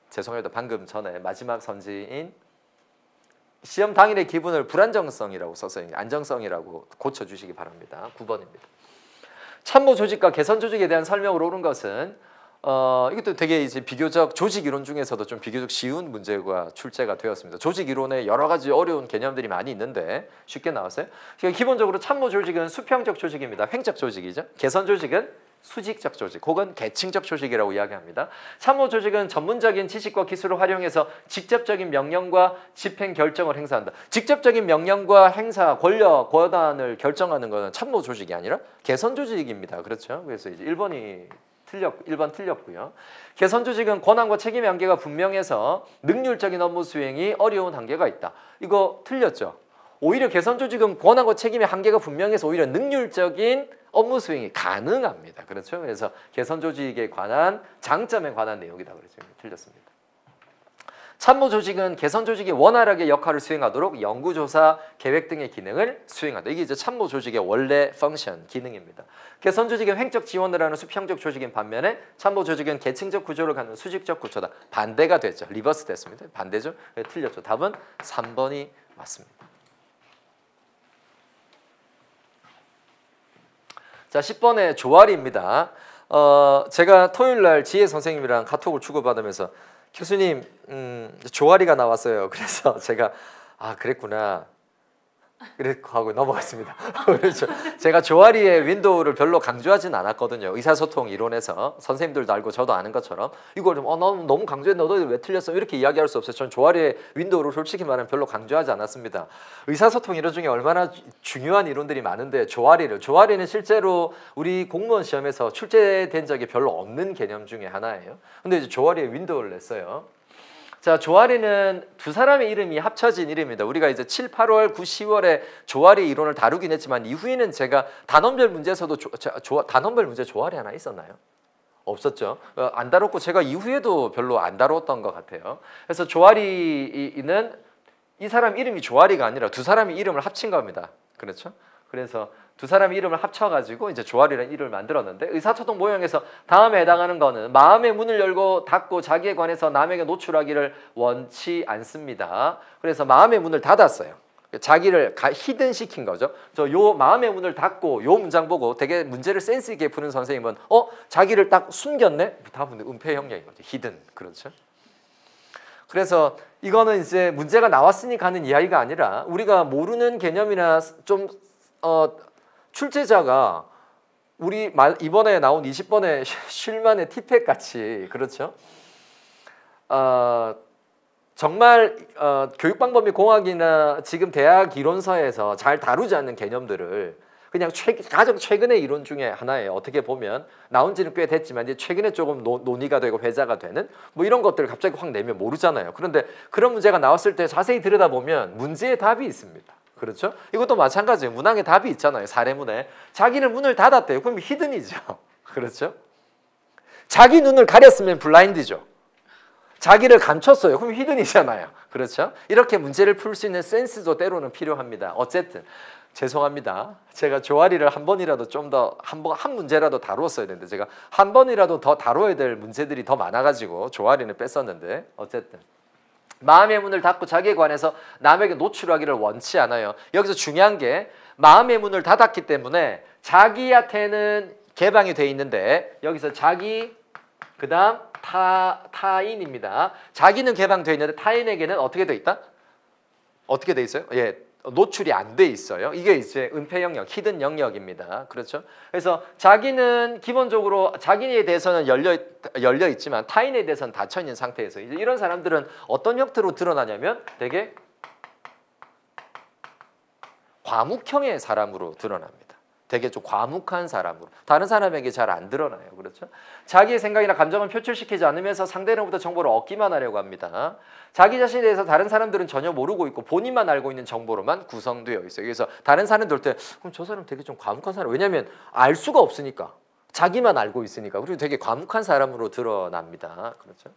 죄송합니다. 방금 전에 마지막 선지인 시험 당일의 기분을 불안정성이라고 썼어요. 안정성이라고 고쳐주시기 바랍니다. 9번입니다. 참모 조직과 개선 조직에 대한 설명으로 옳은 것은 이것도 되게 이제 비교적 조직 이론 중에서도 좀 비교적 쉬운 문제가 출제가 되었습니다. 조직 이론에 여러 가지 어려운 개념들이 많이 있는데 쉽게 나왔어요. 그러니까 기본적으로 참모 조직은 수평적 조직입니다. 횡적 조직이죠. 개선 조직은 수직적 조직 혹은 계층적 조직이라고 이야기합니다. 참모 조직은 전문적인 지식과 기술을 활용해서 직접적인 명령과 집행 결정을 행사한다. 직접적인 명령과 행사, 권력, 권한을 결정하는 것은 참모 조직이 아니라 개선 조직입니다. 그렇죠? 그래서 이제 1번 틀렸고요. 개선 조직은 권한과 책임의 한계가 분명해서 능률적인 업무 수행이 어려운 한계가 있다. 이거 틀렸죠? 오히려 개선 조직은 권한과 책임의 한계가 분명해서 오히려 능률적인 업무 수행이 가능합니다. 그렇죠? 그래서 개선 조직에 관한 장점에 관한 내용이다. 그렇죠? 틀렸습니다. 참모 조직은 개선 조직이 원활하게 역할을 수행하도록 연구조사, 계획 등의 기능을 수행한다. 이게 이제 참모 조직의 원래 펑션, 기능입니다. 개선 조직은 횡적 지원을 하는 수평적 조직인 반면에 참모 조직은 계층적 구조를 갖는 수직적 구조다. 반대가 됐죠. 리버스 됐습니다. 반대죠. 틀렸죠. 답은 3번이 맞습니다. 자, 10번의 조아리입니다. 제가 토요일날 지혜 선생님이랑 카톡을 주고받으면서 교수님 조아리가 나왔어요. 그래서 제가 그랬구나. 그래 하고 넘어갔습니다. 그렇죠. 제가 조아리의 윈도우를 별로 강조하진 않았거든요. 의사소통 이론에서 선생님들도 알고 저도 아는 것처럼 이걸 좀 너무 강조했나 너희 왜 틀렸어 이렇게 이야기할 수 없어요. 전 조아리의 윈도우를 솔직히 말하면 별로 강조하지 않았습니다. 의사소통 이론 중에 얼마나 중요한 이론들이 많은데 조아리는 실제로 우리 공무원 시험에서 출제된 적이 별로 없는 개념 중에 하나예요. 근데 이제 조아리의 윈도우를 냈어요. 자, 조아리는 두 사람의 이름이 합쳐진 이름입니다. 우리가 이제 7, 8월, 9, 10월에 조아리 이론을 다루긴 했지만 이후에는 제가 단원별 문제에서도 단원별 문제 조아리 하나 있었나요? 없었죠. 안 다뤘고 제가 이후에도 별로 안 다뤘던 것 같아요. 그래서 조아리는 이 사람 이름이 조아리가 아니라 두 사람의 이름을 합친 겁니다. 그렇죠? 그래서 두 사람의 이름을 합쳐가지고 이제 조알이라는 이름을 만들었는데 의사소통 모형에서 다음에 해당하는 거는 마음의 문을 열고 닫고 자기에 관해서 남에게 노출하기를 원치 않습니다. 그래서 마음의 문을 닫았어요. 자기를 히든 시킨 거죠. 저 요 마음의 문을 닫고 요 문장 보고 되게 문제를 센스 있게 푸는 선생님은 자기를 딱 숨겼네? 답은 은폐 형량인 거죠. 히든. 그렇죠? 그래서 이거는 이제 문제가 나왔으니 가는 이야기가 아니라 우리가 모르는 개념이나 좀 출제자가 우리 이번에 나온 20번의 쉴만의 티팩 같이 그렇죠? 정말 교육 방법이 공학이나 지금 대학 이론서에서 잘 다루지 않는 개념들을 그냥 가장 최근의 이론 중에 하나예요. 어떻게 보면 나온 지는 꽤 됐지만 이제 최근에 조금 논의가 되고 회자가 되는 뭐 이런 것들을 갑자기 확 내면 모르잖아요. 그런데 그런 문제가 나왔을 때 자세히 들여다보면 문제의 답이 있습니다. 그렇죠? 이것도 마찬가지예요. 문항에 답이 있잖아요. 사례문에. 자기는 문을 닫았대요. 그럼 히든이죠. 그렇죠? 자기 눈을 가렸으면 블라인드죠. 자기를 감췄어요. 그럼 히든이잖아요. 그렇죠? 이렇게 문제를 풀 수 있는 센스도 때로는 필요합니다. 어쨌든 죄송합니다. 제가 조아리를 한 번이라도 좀 더 한 문제라도 다루었어야 되는데 제가 한 번이라도 더 다뤄야 될 문제들이 더 많아가지고 조아리는 뺐었는데 어쨌든 마음의 문을 닫고 자기에 관해서 남에게 노출하기를 원치 않아요. 여기서 중요한 게 마음의 문을 닫았기 때문에 자기한테는 개방이 돼 있는데 여기서 자기 그다음 타인입니다. 자기는 개방되어 있는데 타인에게는 어떻게 돼 있다? 어떻게 돼 있어요? 예, 노출이 안 돼 있어요. 이게 이제 은폐 영역, 히든 영역입니다. 그렇죠? 그래서 자기는 기본적으로 자기에 대해서는 열려 있지만 타인에 대해서는 닫혀 있는 상태에서 이제 이런 사람들은 어떤 형태로 드러나냐면 되게 과묵형의 사람으로 드러납니다. 되게 좀 과묵한 사람으로 다른 사람에게 잘 안 드러나요. 그렇죠? 자기의 생각이나 감정을 표출시키지 않으면서 상대로부터 정보를 얻기만 하려고 합니다. 자기 자신에 대해서 다른 사람들은 전혀 모르고 있고 본인만 알고 있는 정보로만 구성되어 있어요. 그래서 다른 사람들 때 그럼 저 사람 되게 좀 과묵한 사람 왜냐하면 알 수가 없으니까 자기만 알고 있으니까 그리고 되게 과묵한 사람으로 드러납니다. 그렇죠?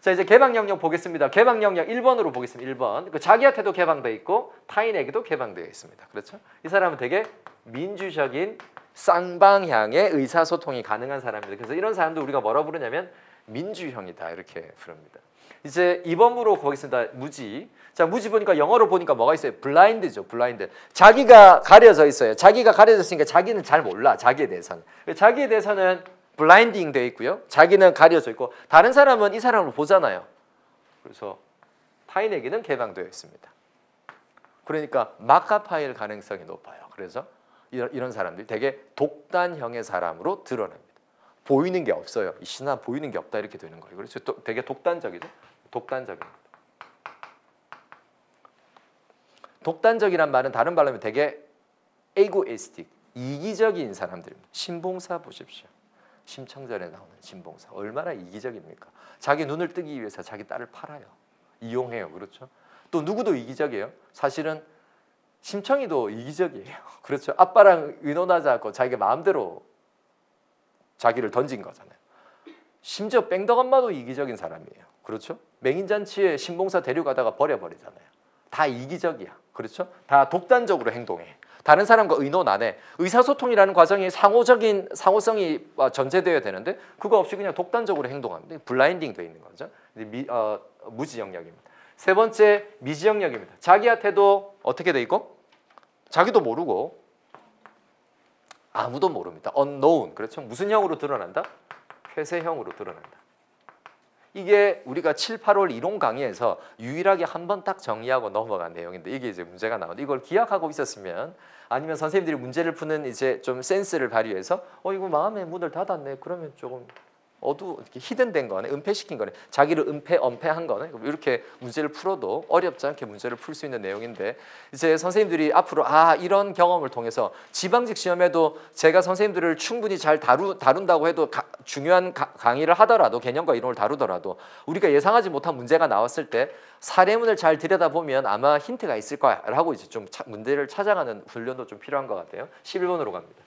자 이제 개방 영역 보겠습니다. 개방 영역 1번으로 보겠습니다. 1번. 자기한테도 개방되어 있고 타인에게도 개방되어 있습니다. 그렇죠? 이 사람은 되게 민주적인 쌍방향의 의사소통이 가능한 사람입니다. 그래서 이런 사람도 우리가 뭐라 부르냐면 민주형이다 이렇게 부릅니다. 이제 2번으로 보겠습니다. 무지. 자 무지 보니까 영어로 보니까 뭐가 있어요? 블라인드죠. 블라인드. 자기가 가려져 있어요. 자기가 가려져 있으니까 자기는 잘 몰라. 자기에 대해서는. 자기에 대해서는 블라인딩 되어 있고요. 자기는 가려져 있고 다른 사람은 이 사람을 보잖아요. 그래서 타인에게는 개방되어 있습니다. 그러니까 마카파일 가능성이 높아요. 그래서 이런 사람들이 되게 독단형의 사람으로 드러납니다. 보이는 게 없어요. 이 신화 보이는 게 없다 이렇게 되는 거예요. 그래서 되게 독단적이죠. 독단적입니다. 독단적이란 말은 다른 말로 하면 되게 에고이스틱, 이기적인 사람들입니다. 신봉사 보십시오. 심청전에 나오는 신봉사 얼마나 이기적입니까? 자기 눈을 뜨기 위해서 자기 딸을 팔아요. 이용해요. 그렇죠? 또 누구도 이기적이에요. 사실은 심청이도 이기적이에요. 그렇죠? 아빠랑 의논하지 않고 자기가 마음대로 자기를 던진 거잖아요. 심지어 뺑덕 엄마도 이기적인 사람이에요. 그렇죠? 맹인잔치에 신봉사 데려가다가 버려버리잖아요. 다 이기적이야. 그렇죠? 다 독단적으로 행동해. 다른 사람과 의논 안 해. 의사소통이라는 과정이 상호성이 전제되어야 되는데 그거 없이 그냥 독단적으로 행동합니다. 블라인딩 돼 있는 거죠. 무지 영역입니다. 세 번째 미지 영역입니다. 자기한테도 어떻게 돼 있고 자기도 모르고 아무도 모릅니다. unknown. 그렇죠? 무슨 형으로 드러난다? 폐쇄형으로 드러난다. 이게 우리가 7, 8월 이론 강의에서 유일하게 한 번 딱 정리하고 넘어간 내용인데 이게 이제 문제가 나오는데 이걸 기억하고 있었으면 아니면 선생님들이 문제를 푸는 이제 좀 센스를 발휘해서 이거 마음의 문을 닫았네. 그러면 조금 이렇게 히든된 거네, 은폐시킨 거네, 자기를 엄폐한 거네. 이렇게 문제를 풀어도 어렵지 않게 문제를 풀 수 있는 내용인데 이제 선생님들이 앞으로 이런 경험을 통해서 지방직 시험에도 제가 선생님들을 충분히 잘 다룬다고 해도 중요한 강의를 하더라도 개념과 이론을 다루더라도 우리가 예상하지 못한 문제가 나왔을 때 사례문을 잘 들여다보면 아마 힌트가 있을 거야 라고 이제 좀 문제를 찾아가는 훈련도 좀 필요한 것 같아요. 11번으로 갑니다.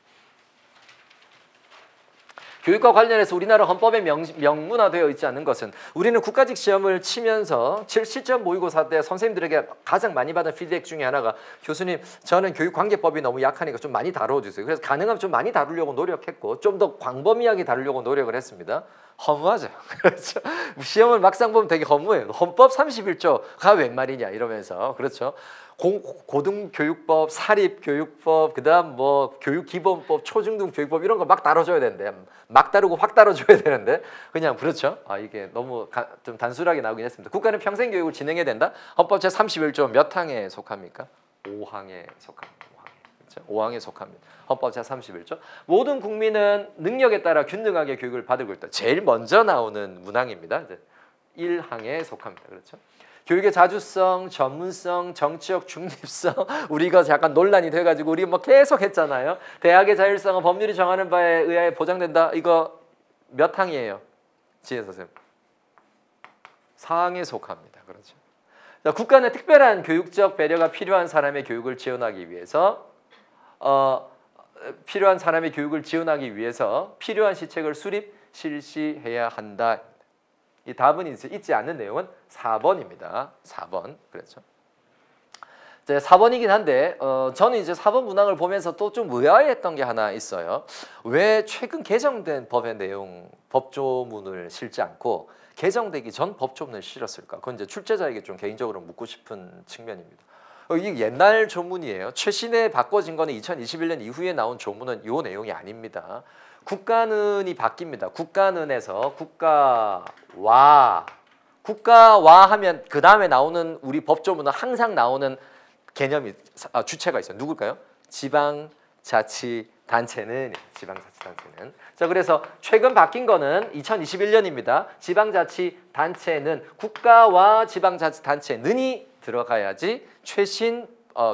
교육과 관련해서 우리나라 헌법에 명문화되어 있지 않는 것은 우리는 국가직 시험을 치면서 실전 모의고사 때 선생님들에게 가장 많이 받은 피드백 중에 하나가 교수님 저는 교육관계법이 너무 약하니까 좀 많이 다뤄주세요. 그래서 가능하면 좀 많이 다루려고 노력했고 좀 더 광범위하게 다루려고 노력을 했습니다. 허무하죠. 그렇죠. 시험을 막상 보면 되게 허무해요. 헌법 31조가 웬 말이냐 이러면서 그렇죠. 고등교육법, 사립교육법, 그다음 뭐 교육기본법, 초중등교육법 이런 거 막 다뤄줘야 되는데 막 다루고 확 다뤄줘야 되는데 그냥 그렇죠. 이게 너무 좀 단순하게 나오긴 했습니다. 국가는 평생교육을 진행해야 된다. 헌법 제 31조 몇 항에 속합니까? 5항에 속합니다. 5항에 속합니다. 헌법 제 31조. 모든 국민은 능력에 따라 균등하게 교육을 받을 것이다. 제일 먼저 나오는 문항입니다. 1항에 속합니다. 그렇죠? 교육의 자주성, 전문성, 정치적 중립성 우리가 약간 논란이 돼가지고 우리 뭐 계속 했잖아요. 대학의 자율성은 법률이 정하는 바에 의하여 보장된다. 이거 몇 항이에요? 지혜 선생님. 4항에 속합니다. 그렇죠. 자, 국가는 특별한 교육적 배려가 필요한 사람의 교육을 지원하기 위해서 필요한 시책을 수립, 실시해야 한다. 이 답은 있지 않는 내용은 4번입니다. 4번. 그렇죠. 이제 4번이긴 한데 저는 이제 4번 문항을 보면서 또 좀 의아했던 게 하나 있어요. 왜 최근 개정된 법의 내용, 법조문을 실지 않고 개정되기 전 법조문을 실었을까? 그건 이제 출제자에게 좀 개인적으로 묻고 싶은 측면입니다. 이게 옛날 조문이에요. 최신에 바꿔진 거는 2021년 이후에 나온 조문은 이 내용이 아닙니다. 국가는이 바뀝니다. 국가는에서 국가와 하면 그 다음에 나오는 우리 법조문은 항상 나오는 개념이 주체가 있어요. 누굴까요? 지방자치단체는 자, 그래서 최근 바뀐 거는 2021년입니다. 지방자치단체는 국가와 지방자치단체는이 들어가야지 최신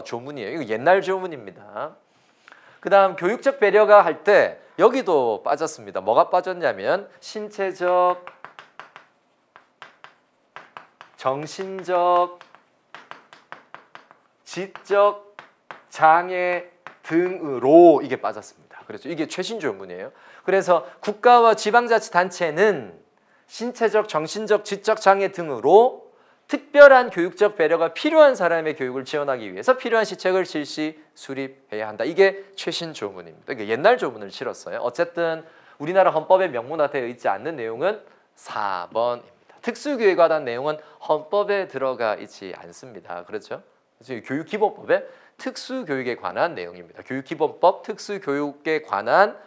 조문이에요. 이거 옛날 조문입니다. 그 다음 교육적 배려가 할 때 여기도 빠졌습니다. 뭐가 빠졌냐면 신체적, 정신적, 지적 장애 등으로 이게 빠졌습니다. 그렇죠. 이게 최신 조문이에요. 그래서 국가와 지방자치단체는 신체적, 정신적, 지적 장애 등으로 특별한 교육적 배려가 필요한 사람의 교육을 지원하기 위해서 필요한 시책을 실시, 수립해야 한다. 이게 최신 조문입니다. 이게 옛날 조문을 실었어요. 어쨌든 우리나라 헌법에 명문화되어 있지 않는 내용은 4번입니다. 특수교육에 관한 내용은 헌법에 들어가 있지 않습니다. 그렇죠? 교육기본법에 특수교육에 관한 내용입니다. 교육기본법 특수교육에 관한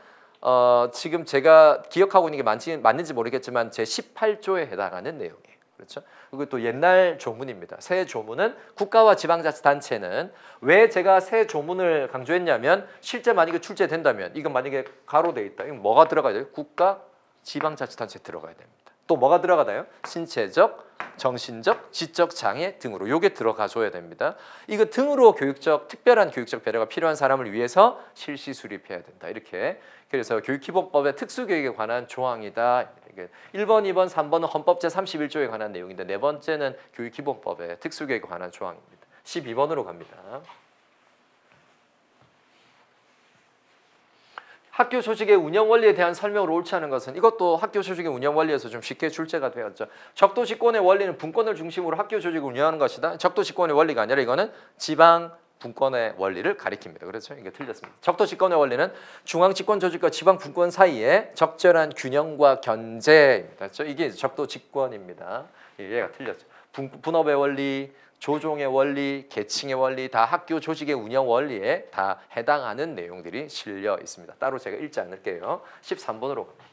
지금 제가 기억하고 있는 게 맞는지 모르겠지만 제 18조에 해당하는 내용이에요. 그렇죠? 그리고 또 옛날 조문입니다. 새 조문은 국가와 지방자치단체는 왜 제가 새 조문을 강조했냐면 실제 만약에 출제된다면 이건 만약에 가로돼 있다. 이건 뭐가 들어가야 돼요? 국가, 지방자치단체 들어가야 됩니다. 또 뭐가 들어가나요? 신체적, 정신적, 지적 장애 등으로 요게 들어가 줘야 됩니다. 이거 등으로 특별한 교육적 배려가 필요한 사람을 위해서 실시 수립해야 된다. 이렇게 그래서 교육기본법의 특수교육에 관한 조항이다. 1번, 2번, 3번은 헌법 제31조에 관한 내용인데 네 번째는 교육기본법의 특수교육에 관한 조항입니다. 12번으로 갑니다. 학교 조직의 운영 원리에 대한 설명을 옳지 않은 것은 이것도 학교 조직의 운영 원리에서 좀 쉽게 출제가 되었죠. 적도 집권의 원리는 분권을 중심으로 학교 조직을 운영하는 것이다. 적도 집권의 원리가 아니라 이거는 지방 분권의 원리를 가리킵니다. 그렇죠? 이게 틀렸습니다. 적도 집권의 원리는 중앙 집권 조직과 지방 분권 사이에 적절한 균형과 견제입니다. 그렇죠? 이게 적도 집권입니다. 얘가 틀렸죠. 분업의 원리, 조종의 원리, 계층의 원리 다 학교 조직의 운영 원리에 다 해당하는 내용들이 실려 있습니다. 따로 제가 읽지 않을게요. 13번으로 갑니다.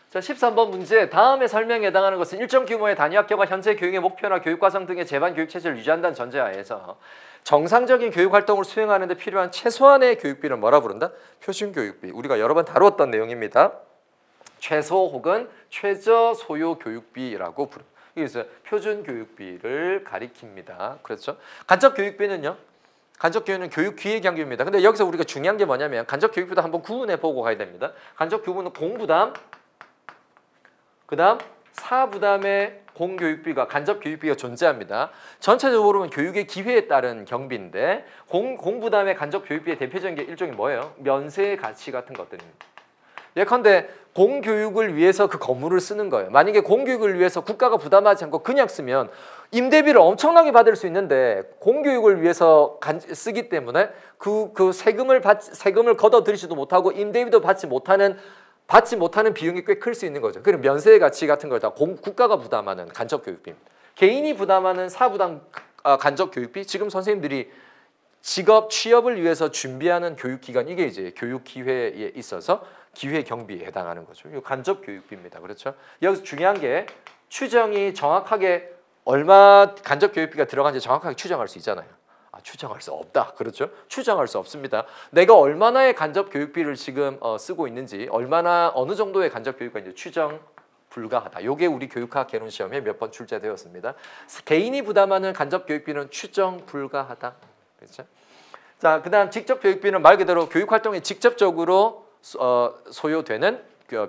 자, 13번 문제. 다음의 설명에 해당하는 것은 일정 규모의 단위 학교가 현재 교육의 목표나 교육과정 등의 제반 교육 체제를 유지한다는 전제하에서 정상적인 교육 활동을 수행하는 데 필요한 최소한의 교육비를 뭐라 부른다? 표준교육비. 우리가 여러 번 다루었던 내용입니다. 최소 혹은 최저 소요 교육비라고 부릅니다. 그래서 표준교육비를 가리킵니다. 그렇죠? 간접교육비는요? 간접교육은 교육기획연계입니다. 근데 여기서 우리가 중요한 게 뭐냐면 간접교육비도 한번 구분해 보고 가야 됩니다. 간접교육은 공부담, 그 다음 사부담의 공교육비가 간접 교육비가 존재합니다. 전체적으로 보면 교육의 기회에 따른 경비인데 공부담의 간접 교육비의 대표적인 게 일종이 뭐예요? 면세의 가치 같은 것들입니다. 예컨대 공교육을 위해서 그 건물을 쓰는 거예요. 만약에 공교육을 위해서 국가가 부담하지 않고 그냥 쓰면 임대비를 엄청나게 받을 수 있는데 공교육을 위해서 쓰기 때문에 그 세금을 걷어들이지도 못하고 임대비도 받지 못하는 비용이 꽤 클 수 있는 거죠. 그럼 면세의 가치 같은 걸 다 국가가 부담하는 간접 교육비입니다. 개인이 부담하는 사부담 간접 교육비, 지금 선생님들이 직업 취업을 위해서 준비하는 교육기관, 이게 이제 교육 기회에 있어서 기회 경비에 해당하는 거죠. 이 간접 교육비입니다. 그렇죠? 여기서 중요한 게 추정이 정확하게 얼마 간접 교육비가 들어간지 정확하게 추정할 수 있잖아요. 추정할 수 없다. 그렇죠? 추정할 수 없습니다. 내가 얼마나의 간접 교육비를 지금 쓰고 있는지, 어느 정도의 간접 교육비인지 추정 불가하다. 이게 우리 교육학 개론 시험에 몇 번 출제되었습니다. 개인이 부담하는 간접 교육비는 추정 불가하다. 그렇죠? 자, 그다음 직접 교육비는 말 그대로 교육 활동에 직접적으로 소요되는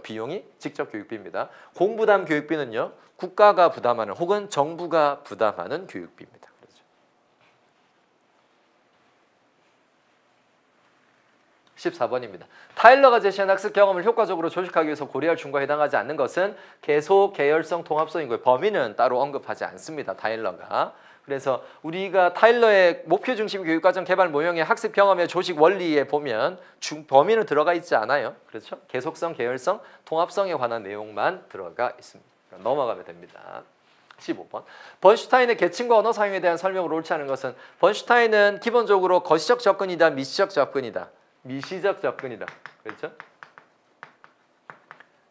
비용이 직접 교육비입니다. 공부담 교육비는요, 국가가 부담하는 혹은 정부가 부담하는 교육비입니다. 그렇죠? 14번입니다. 타일러가 제시한 학습 경험을 효과적으로 조직하기 위해서 고려할 준과에 해당하지 않는 것은 계속, 계열성, 통합성인 거예요. 범위는 따로 언급하지 않습니다. 타일러가. 그래서 우리가 타일러의 목표 중심 교육과정 개발 모형의 학습 경험의 조직 원리에 보면 범위는 들어가 있지 않아요. 그렇죠? 계속성, 계열성, 통합성에 관한 내용만 들어가 있습니다. 넘어가면 됩니다. 15번. 번슈타인의 계층과 언어 사용에 대한 설명을 옳지 않은 것은, 번슈타인은 기본적으로 거시적 접근이다, 미시적 접근이다. 미시적 접근이다. 그렇죠?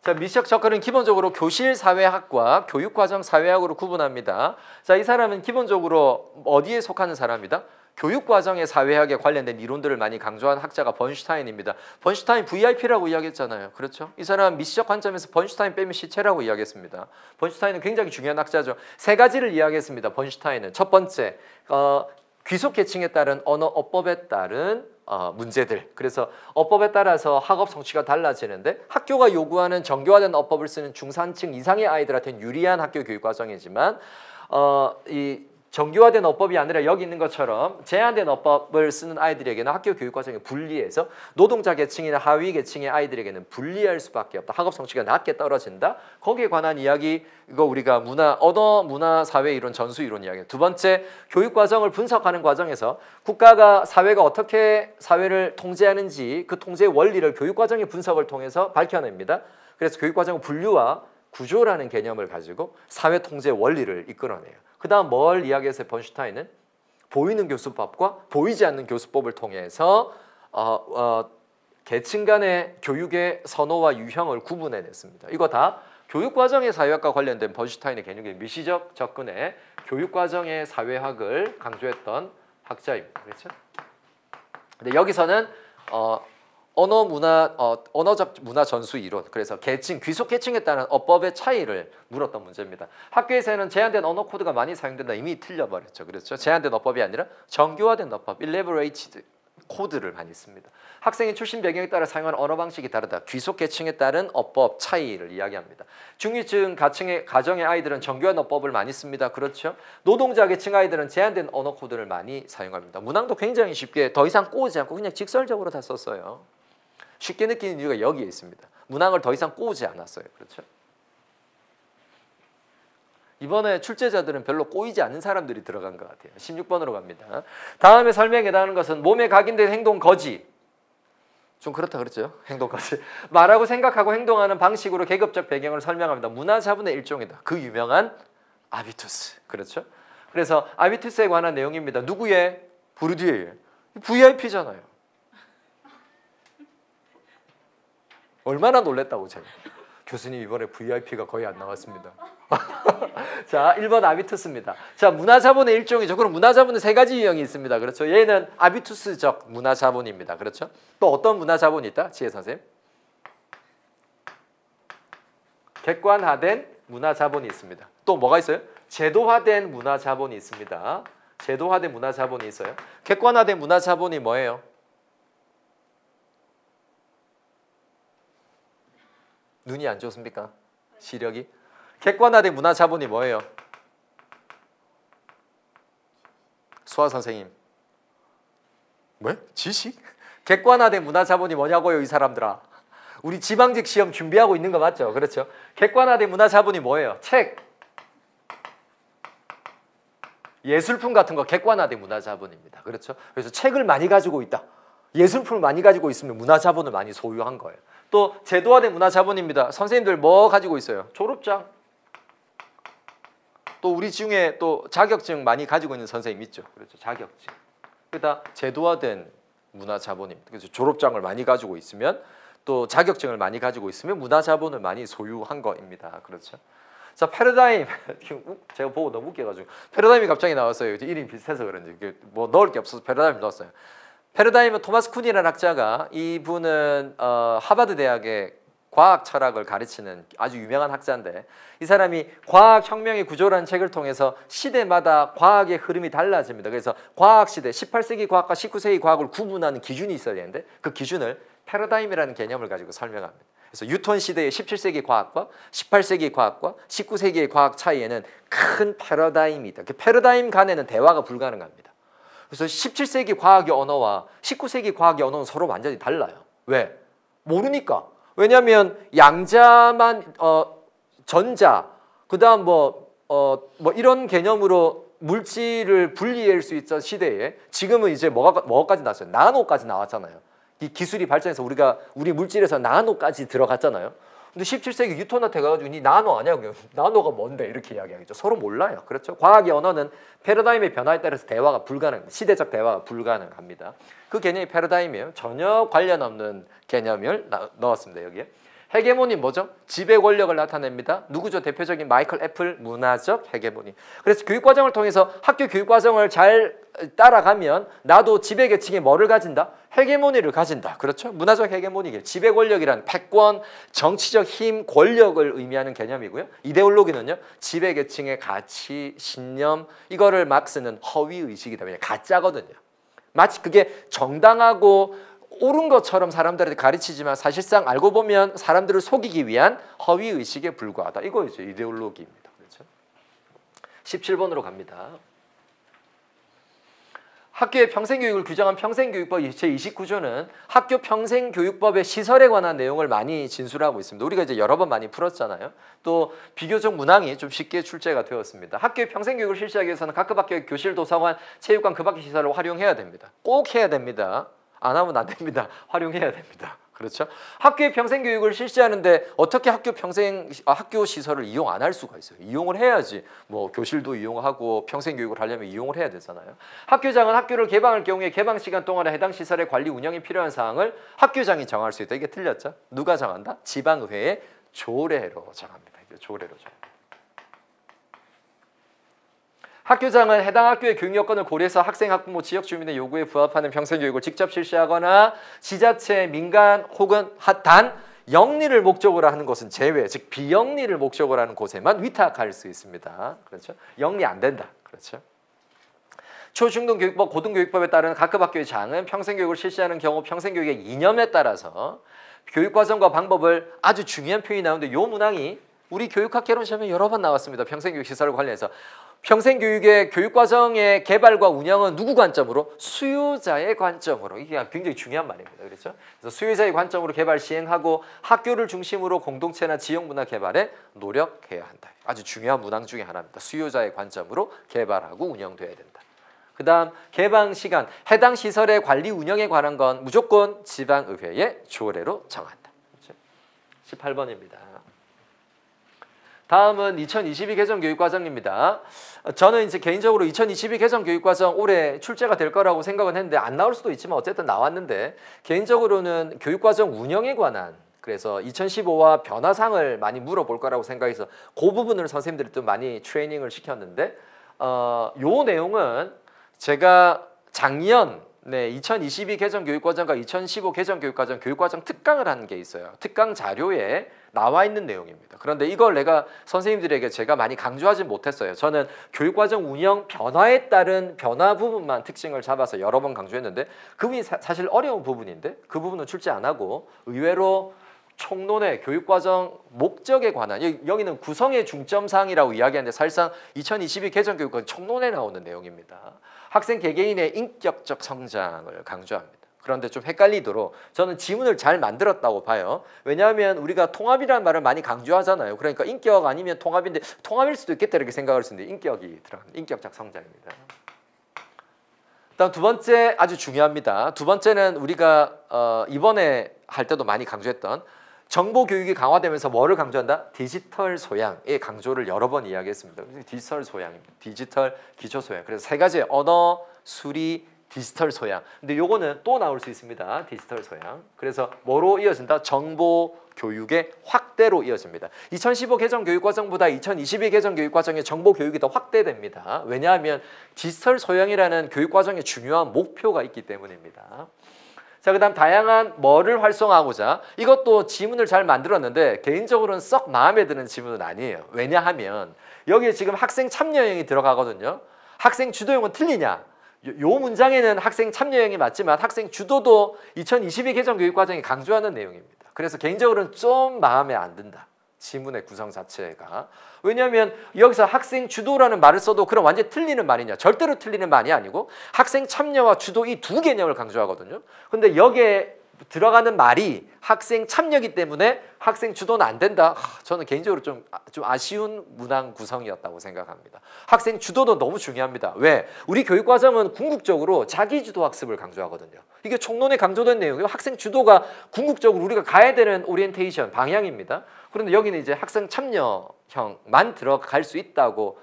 자, 미시적 접근은 기본적으로 교실 사회학과 교육과정 사회학으로 구분합니다. 자, 이 사람은 기본적으로 어디에 속하는 사람이다? 교육과정의 사회학에 관련된 이론들을 많이 강조한 학자가 번슈타인입니다. 번슈타인 VIP라고 이야기했잖아요. 그렇죠? 이 사람은 미시적 관점에서 번슈타인 빼면 시체라고 이야기했습니다. 번슈타인은 굉장히 중요한 학자죠. 세 가지를 이야기했습니다. 번슈타인은 첫 번째, 귀속 계층에 따른 언어 어법에 따른 문제들. 그래서 어법에 따라서 학업 성취가 달라지는데, 학교가 요구하는 정교화된 어법을 쓰는 중산층 이상의 아이들한테는 유리한 학교 교육 과정이지만 이 정교화된 어법이 아니라 여기 있는 것처럼 제한된 어법을 쓰는 아이들에게는 학교 교육 과정이 불리해서 노동자 계층이나 하위 계층의 아이들에게는 불리할 수밖에 없다. 학업 성취가 낮게 떨어진다. 거기에 관한 이야기, 이거 우리가 언어 문화 사회 이론 전수 이론 이야기. 두 번째, 교육 과정을 분석하는 과정에서 국가가 사회가 어떻게 사회를 통제하는지 그 통제 원리를 교육 과정의 분석을 통해서 밝혀냅니다. 그래서 교육 과정 분류와 구조라는 개념을 가지고 사회 통제 원리를 이끌어내요. 그 다음 뭘 이야기했어요? 번슈타인은 보이는 교수법과 보이지 않는 교수법을 통해서 계층 간의 교육의 선호와 유형을 구분해냈습니다. 이거 다 교육과정의 사회학과 관련된 번슈타인의 개념이 미시적 접근의 교육과정의 사회학을 강조했던 학자입니다. 그렇죠? 근데 여기서는 언어적 문화 전수 이론, 그래서 계층, 귀속 계층에 따른 어법의 차이를 물었던 문제입니다. 학교에서는 제한된 언어 코드가 많이 사용된다. 이미 틀려버렸죠. 그렇죠? 제한된 어법이 아니라 정교화된 어법, elaborated 코드를 많이 씁니다. 학생의 출신 배경에 따라 사용하는 언어 방식이 다르다. 귀속 계층에 따른 어법 차이를 이야기합니다. 중위층 가정의 아이들은 정교한 어법을 많이 씁니다. 그렇죠? 노동자 계층 아이들은 제한된 언어 코드를 많이 사용합니다. 문항도 굉장히 쉽게 더 이상 꼬지 않고 그냥 직설적으로 다 썼어요. 쉽게 느끼는 이유가 여기에 있습니다. 문항을 더 이상 꼬지 않았어요. 그렇죠? 이번에 출제자들은 별로 꼬이지 않는 사람들이 들어간 것 같아요. 16번으로 갑니다. 다음에 설명에 해당하는 것은 몸에 각인된 행동 거지. 좀 그렇다 그랬죠? 행동 거지. 말하고 생각하고 행동하는 방식으로 계급적 배경을 설명합니다. 문화 자본의 일종이다. 그 유명한 아비투스. 그렇죠? 그래서 아비투스에 관한 내용입니다. 누구의? 부르디에의. VIP잖아요. 얼마나 놀랬다고 제가. 교수님 이번에 VIP가 거의 안 나왔습니다. 자, 1번 아비투스입니다. 자, 문화자본의 일종이죠. 그럼 문화자본은 세 가지 유형이 있습니다. 그렇죠? 얘는 아비투스적 문화자본입니다. 그렇죠? 또 어떤 문화자본이 있다? 지혜 선생님. 객관화된 문화자본이 있습니다. 또 뭐가 있어요? 제도화된 문화자본이 있습니다. 제도화된 문화자본이 있어요. 객관화된 문화자본이 뭐예요? 눈이 안 좋습니까? 시력이? 객관화된 문화 자본이 뭐예요? 수아 선생님. 뭐? 지식? 객관화된 문화 자본이 뭐냐고요, 이 사람들아. 우리 지방직 시험 준비하고 있는 거 맞죠? 그렇죠? 객관화된 문화 자본이 뭐예요? 책, 예술품 같은 거 객관화된 문화 자본입니다. 그렇죠? 그래서 책을 많이 가지고 있다. 예술품을 많이 가지고 있으면 문화 자본을 많이 소유한 거예요. 또 제도화된 문화 자본입니다. 선생님들 뭐 가지고 있어요? 졸업장. 또 우리 중에 또 자격증 많이 가지고 있는 선생님 있죠. 그렇죠? 자격증. 그다 제도화된 문화 자본입니다. 그래서 졸업장을 많이 가지고 있으면 또 자격증을 많이 가지고 있으면 문화 자본을 많이 소유한 거입니다. 그렇죠? 자, 패러다임. 제가 보고 너무 웃겨가지고 패러다임이 갑자기 나왔어요. 이름이 비슷해서 그런지 뭐 넣을 게 없어서 패러다임 넣었어요. 패러다임은 토마스 쿤이라는 학자가, 이분은 하버드 대학의 과학 철학을 가르치는 아주 유명한 학자인데, 이 사람이 과학혁명의 구조라는 책을 통해서 시대마다 과학의 흐름이 달라집니다. 그래서 과학시대, 18세기 과학과 19세기 과학을 구분하는 기준이 있어야 되는데 그 기준을 패러다임이라는 개념을 가지고 설명합니다. 그래서 뉴턴 시대의 17세기 과학과 18세기 과학과 19세기의 과학 차이에는 큰 패러다임이 있다. 그 패러다임 간에는 대화가 불가능합니다. 그래서 17세기 과학의 언어와 19세기 과학의 언어는 서로 완전히 달라요. 왜? 모르니까. 왜냐하면 양자만 전자, 그다음 뭐 이런 개념으로 물질을 분리할 수 있던 시대에 지금은 이제 뭐까지 나왔어요? 나노까지 나왔잖아요. 이 기술이 발전해서 우리 물질에서 나노까지 들어갔잖아요. 근데 17세기 뉴턴한테 가가지고 니 나노 아냐고요. 나노가 뭔데 이렇게 이야기하겠죠. 서로 몰라요. 그렇죠? 과학의 언어는 패러다임의 변화에 따라서 대화가 불가능합니다. 시대적 대화가 불가능합니다. 그 개념이 패러다임이에요. 전혀 관련 없는 개념을 넣었습니다. 여기에. 헤게모니 뭐죠? 지배 권력을 나타냅니다. 누구죠? 대표적인 마이클 애플, 문화적 헤게모니. 그래서 교육과정을 통해서 학교 교육과정을 잘 따라가면 나도 지배 계층이 뭐를 가진다? 헤게모니를 가진다. 그렇죠? 문화적 헤게모니, 지배 권력이란 패권, 정치적 힘, 권력을 의미하는 개념이고요. 이데올로기는요, 지배 계층의 가치, 신념, 이거를 막스는 허위 의식이다. 왜냐, 가짜거든요. 마치 그게 정당하고 옳은 것처럼 사람들한테 가르치지만 사실상 알고 보면 사람들을 속이기 위한 허위 의식에 불과하다. 이거죠, 이데올로기입니다. 그렇죠? 17번으로 갑니다. 학교의 평생교육을 규정한 평생교육법 제29조는 학교 평생교육법의 시설에 관한 내용을 많이 진술하고 있습니다. 우리가 이제 여러 번 많이 풀었잖아요. 또 비교적 문항이 좀 쉽게 출제가 되었습니다. 학교의 평생교육을 실시하기 위해서는 각급 학교의 교실, 도서관, 체육관, 급학기 시설을 활용해야 됩니다. 꼭 해야 됩니다. 안 하면 안 됩니다. 활용해야 됩니다. 그렇죠? 학교의 평생교육을 실시하는데 어떻게 학교 시설을 이용 안 할 수가 있어요? 이용을 해야지. 뭐 교실도 이용하고 평생교육을 하려면 이용을 해야 되잖아요. 학교장은 학교를 개방할 경우에 개방 시간 동안에 해당 시설의 관리 운영이 필요한 사항을 학교장이 정할 수 있다. 이게 틀렸죠? 누가 정한다? 지방의회의 조례로 정합니다. 이게 조례로 정합니다. 학교장은 해당 학교의 교육 여건을 고려해서 학생, 학부모, 지역 주민의 요구에 부합하는 평생교육을 직접 실시하거나 지자체, 민간 혹은 단 영리를 목적으로 하는 곳은 제외, 즉 비영리를 목적으로 하는 곳에만 위탁할 수 있습니다. 그렇죠? 영리 안 된다. 그렇죠? 초중등교육법, 고등교육법에 따른 각급 학교의 장은 평생교육을 실시하는 경우 평생교육의 이념에 따라서 교육과정과 방법을, 아주 중요한 표현이 나오는데 이 문항이 우리 교육학 개론 시험에 여러 번 나왔습니다. 평생교육 시설을 관련해서. 평생교육의 교육과정의 개발과 운영은 누구 관점으로? 수요자의 관점으로. 이게 굉장히 중요한 말입니다. 그렇죠? 그래서 수요자의 관점으로 개발 시행하고 학교를 중심으로 공동체나 지역 문화 개발에 노력해야 한다. 아주 중요한 문항 중에 하나입니다. 수요자의 관점으로 개발하고 운영돼야 된다. 그 다음 개방 시간, 해당 시설의 관리 운영에 관한 건 무조건 지방의회의 조례로 정한다. 그렇죠? 18번입니다. 다음은 2022 개정 교육과정입니다. 저는 이제 개인적으로 2022 개정 교육과정 올해 출제가 될 거라고 생각은 했는데 안 나올 수도 있지만 어쨌든 나왔는데, 개인적으로는 교육과정 운영에 관한, 그래서 2015와 변화상을 많이 물어볼 거라고 생각해서 그 부분을 선생님들이 또 많이 트레이닝을 시켰는데, 요 내용은 제가 작년 2022 개정 교육과정과 2015 개정 교육과정 교육과정 특강을 하는 게 있어요. 특강 자료에 나와 있는 내용입니다. 그런데 이걸 내가 선생님들에게 제가 많이 강조하지 못했어요. 저는 교육과정 운영 변화에 따른 변화 부분만 특징을 잡아서 여러 번 강조했는데 그 부분이 사실 어려운 부분인데 그 부분은 출제 안 하고 의외로 총론의 교육과정 목적에 관한 여기는 구성의 중점사항이라고 이야기하는데 사실상 2022 개정교육과정 총론에 나오는 내용입니다. 학생 개개인의 인격적 성장을 강조합니다. 그런데 좀 헷갈리도록 저는 지문을 잘 만들었다고 봐요. 왜냐하면 우리가 통합이라는 말을 많이 강조하잖아요. 그러니까 인격 아니면 통합인데 통합일 수도 있겠다 이렇게 생각할 수 있는데 인격이 들어간 인격적 성장입니다. 다음 두 번째 아주 중요합니다. 두 번째는 우리가 이번에 할 때도 많이 강조했던 정보 교육이 강화되면서 뭐를 강조한다? 디지털 소양의 강조를 여러 번 이야기했습니다. 디지털 소양입니다. 디지털 기초 소양. 그래서 세 가지 언어, 수리, 디지털 소양. 근데 요거는 또 나올 수 있습니다. 디지털 소양. 그래서 뭐로 이어진다? 정보 교육의 확대로 이어집니다. 2015 개정 교육과정보다 2022 개정 교육과정의 정보 교육이 더 확대됩니다. 왜냐하면 디지털 소양이라는 교육과정의 중요한 목표가 있기 때문입니다. 자, 그다음 다양한 뭐를 활성화하고자 이것도 지문을 잘 만들었는데 개인적으로는 썩 마음에 드는 지문은 아니에요. 왜냐하면 여기에 지금 학생 참여형이 들어가거든요. 학생 주도형은 틀리냐? 요 문장에는 학생 참여형이 맞지만 학생 주도도 2022 개정 교육과정이 강조하는 내용입니다. 그래서 개인적으로는 좀 마음에 안 든다. 지문의 구성 자체가. 왜냐하면 여기서 학생 주도라는 말을 써도 그럼 완전히 틀리는 말이냐? 절대로 틀리는 말이 아니고 학생 참여와 주도 이 두 개념을 강조하거든요. 근데 여기에 들어가는 말이 학생 참여이기 때문에 학생 주도는 안 된다. 저는 개인적으로 좀 아쉬운 문항 구성이었다고 생각합니다. 학생 주도도 너무 중요합니다. 왜? 우리 교육과정은 궁극적으로 자기주도 학습을 강조하거든요. 이게 총론에 강조된 내용이고 학생 주도가 궁극적으로 우리가 가야 되는 오리엔테이션 방향입니다. 그런데 여기는 이제 학생 참여형만 들어갈 수 있다고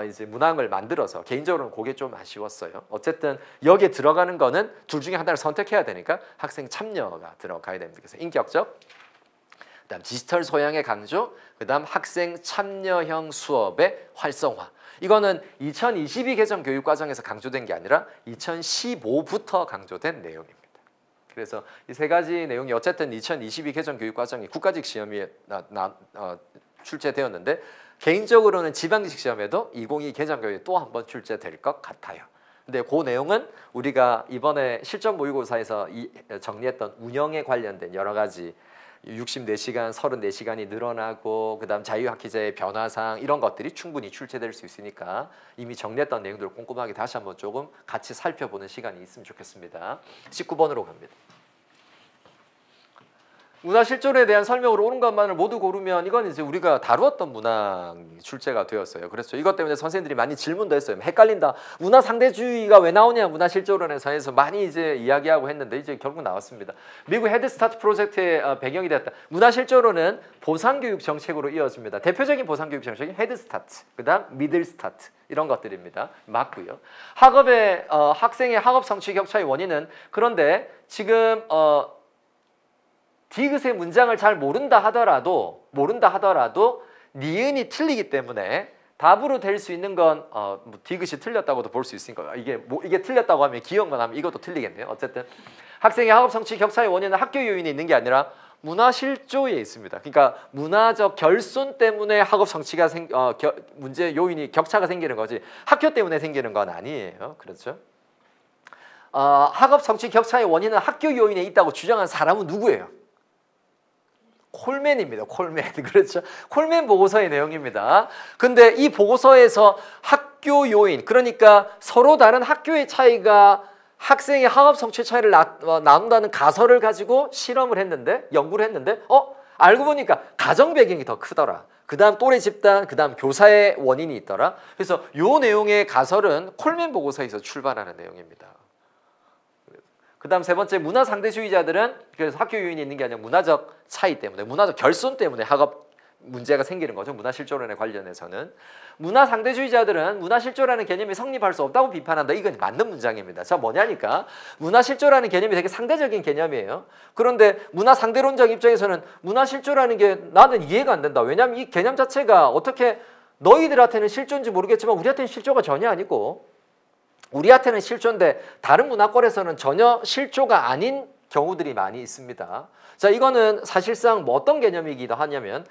이제 문항을 만들어서 개인적으로는 그게 좀 아쉬웠어요. 어쨌든 여기에 들어가는 거는 둘 중에 하나를 선택해야 되니까 학생 참여가 들어가야 됩니다. 그래서 인격적, 그다음 디지털 소양의 강조, 그다음 학생 참여형 수업의 활성화. 이거는 2022 개정 교육과정에서 강조된 게 아니라 2015부터 강조된 내용입니다. 그래서 이 세 가지 내용이 어쨌든 2022 개정 교육과정이 국가직 시험에 출제되었는데 개인적으로는 지방직 시험에도 2022 개정 교육이 또 한 번 출제될 것 같아요. 근데 그 내용은 우리가 이번에 실전 모의고사에서 정리했던 운영에 관련된 여러 가지 64시간, 34시간이 늘어나고 그다음 자유학기제의 변화사항 이런 것들이 충분히 출제될 수 있으니까 이미 정리했던 내용들을 꼼꼼하게 다시 한번 조금 같이 살펴보는 시간이 있으면 좋겠습니다. 19번으로 갑니다. 문화실존에 대한 설명으로 옳은 것만을 모두 고르면 이건 이제 우리가 다루었던 문항이 출제가 되었어요. 그래서 이것 때문에 선생님들이 많이 질문도 했어요. 헷갈린다. 문화 상대주의가 왜 나오냐? 문화실존론에서 해서 많이 이제 이야기하고 했는데 이제 결국 나왔습니다. 미국 헤드스타트 프로젝트의 배경이 되었다. 문화실존론은 보상교육 정책으로 이어집니다. 대표적인 보상교육 정책이 헤드스타트, 그다음 미들스타트 이런 것들입니다. 맞고요. 학업의 학생의 학업 성취 격차의 원인은 그런데 지금 디귿의 문장을 잘 모른다 하더라도 니은이 틀리기 때문에 답으로 될 수 있는 건 디귿이 틀렸다고도 볼 수 있으니까 이게 틀렸다고 하면 기억만 하면 이것도 틀리겠네요. 어쨌든 학생의 학업 성취 격차의 원인은 학교 요인에 있는 게 아니라 문화 실조에 있습니다. 그러니까 문화적 결손 때문에 학업 성취가 문제 요인이 격차가 생기는 거지 학교 때문에 생기는 건 아니에요. 그렇죠? 학업 성취 격차의 원인은 학교 요인에 있다고 주장한 사람은 누구예요? 콜맨입니다. 콜맨. 그렇죠? 콜맨 보고서의 내용입니다. 근데 이 보고서에서 학교 요인, 그러니까 서로 다른 학교의 차이가 학생의 학업 성취 차이를 나눈다는 가설을 가지고 실험을 했는데, 연구를 했는데, 알고 보니까 가정 배경이 더 크더라. 그 다음 또래 집단, 그 다음 교사의 원인이 있더라. 그래서 요 내용의 가설은 콜맨 보고서에서 출발하는 내용입니다. 그 다음 세 번째, 문화 상대주의자들은 그래서 학교 요인이 있는 게 아니라 문화적 차이 때문에, 문화적 결손 때문에 학업 문제가 생기는 거죠. 문화실조론에 관련해서는. 문화 상대주의자들은 문화실조라는 개념이 성립할 수 없다고 비판한다. 이건 맞는 문장입니다. 자, 뭐냐니까 문화실조라는 개념이 되게 상대적인 개념이에요. 그런데 문화 상대론적 입장에서는 문화실조라는 게 나는 이해가 안 된다. 왜냐하면 이 개념 자체가 어떻게 너희들한테는 실조인지 모르겠지만 우리한테는 실조가 전혀 아니고 우리한테는 실조인데 다른 문화권에서는 전혀 실조가 아닌 경우들이 많이 있습니다. 자, 이거는 사실상 뭐 어떤 개념이기도 하냐면,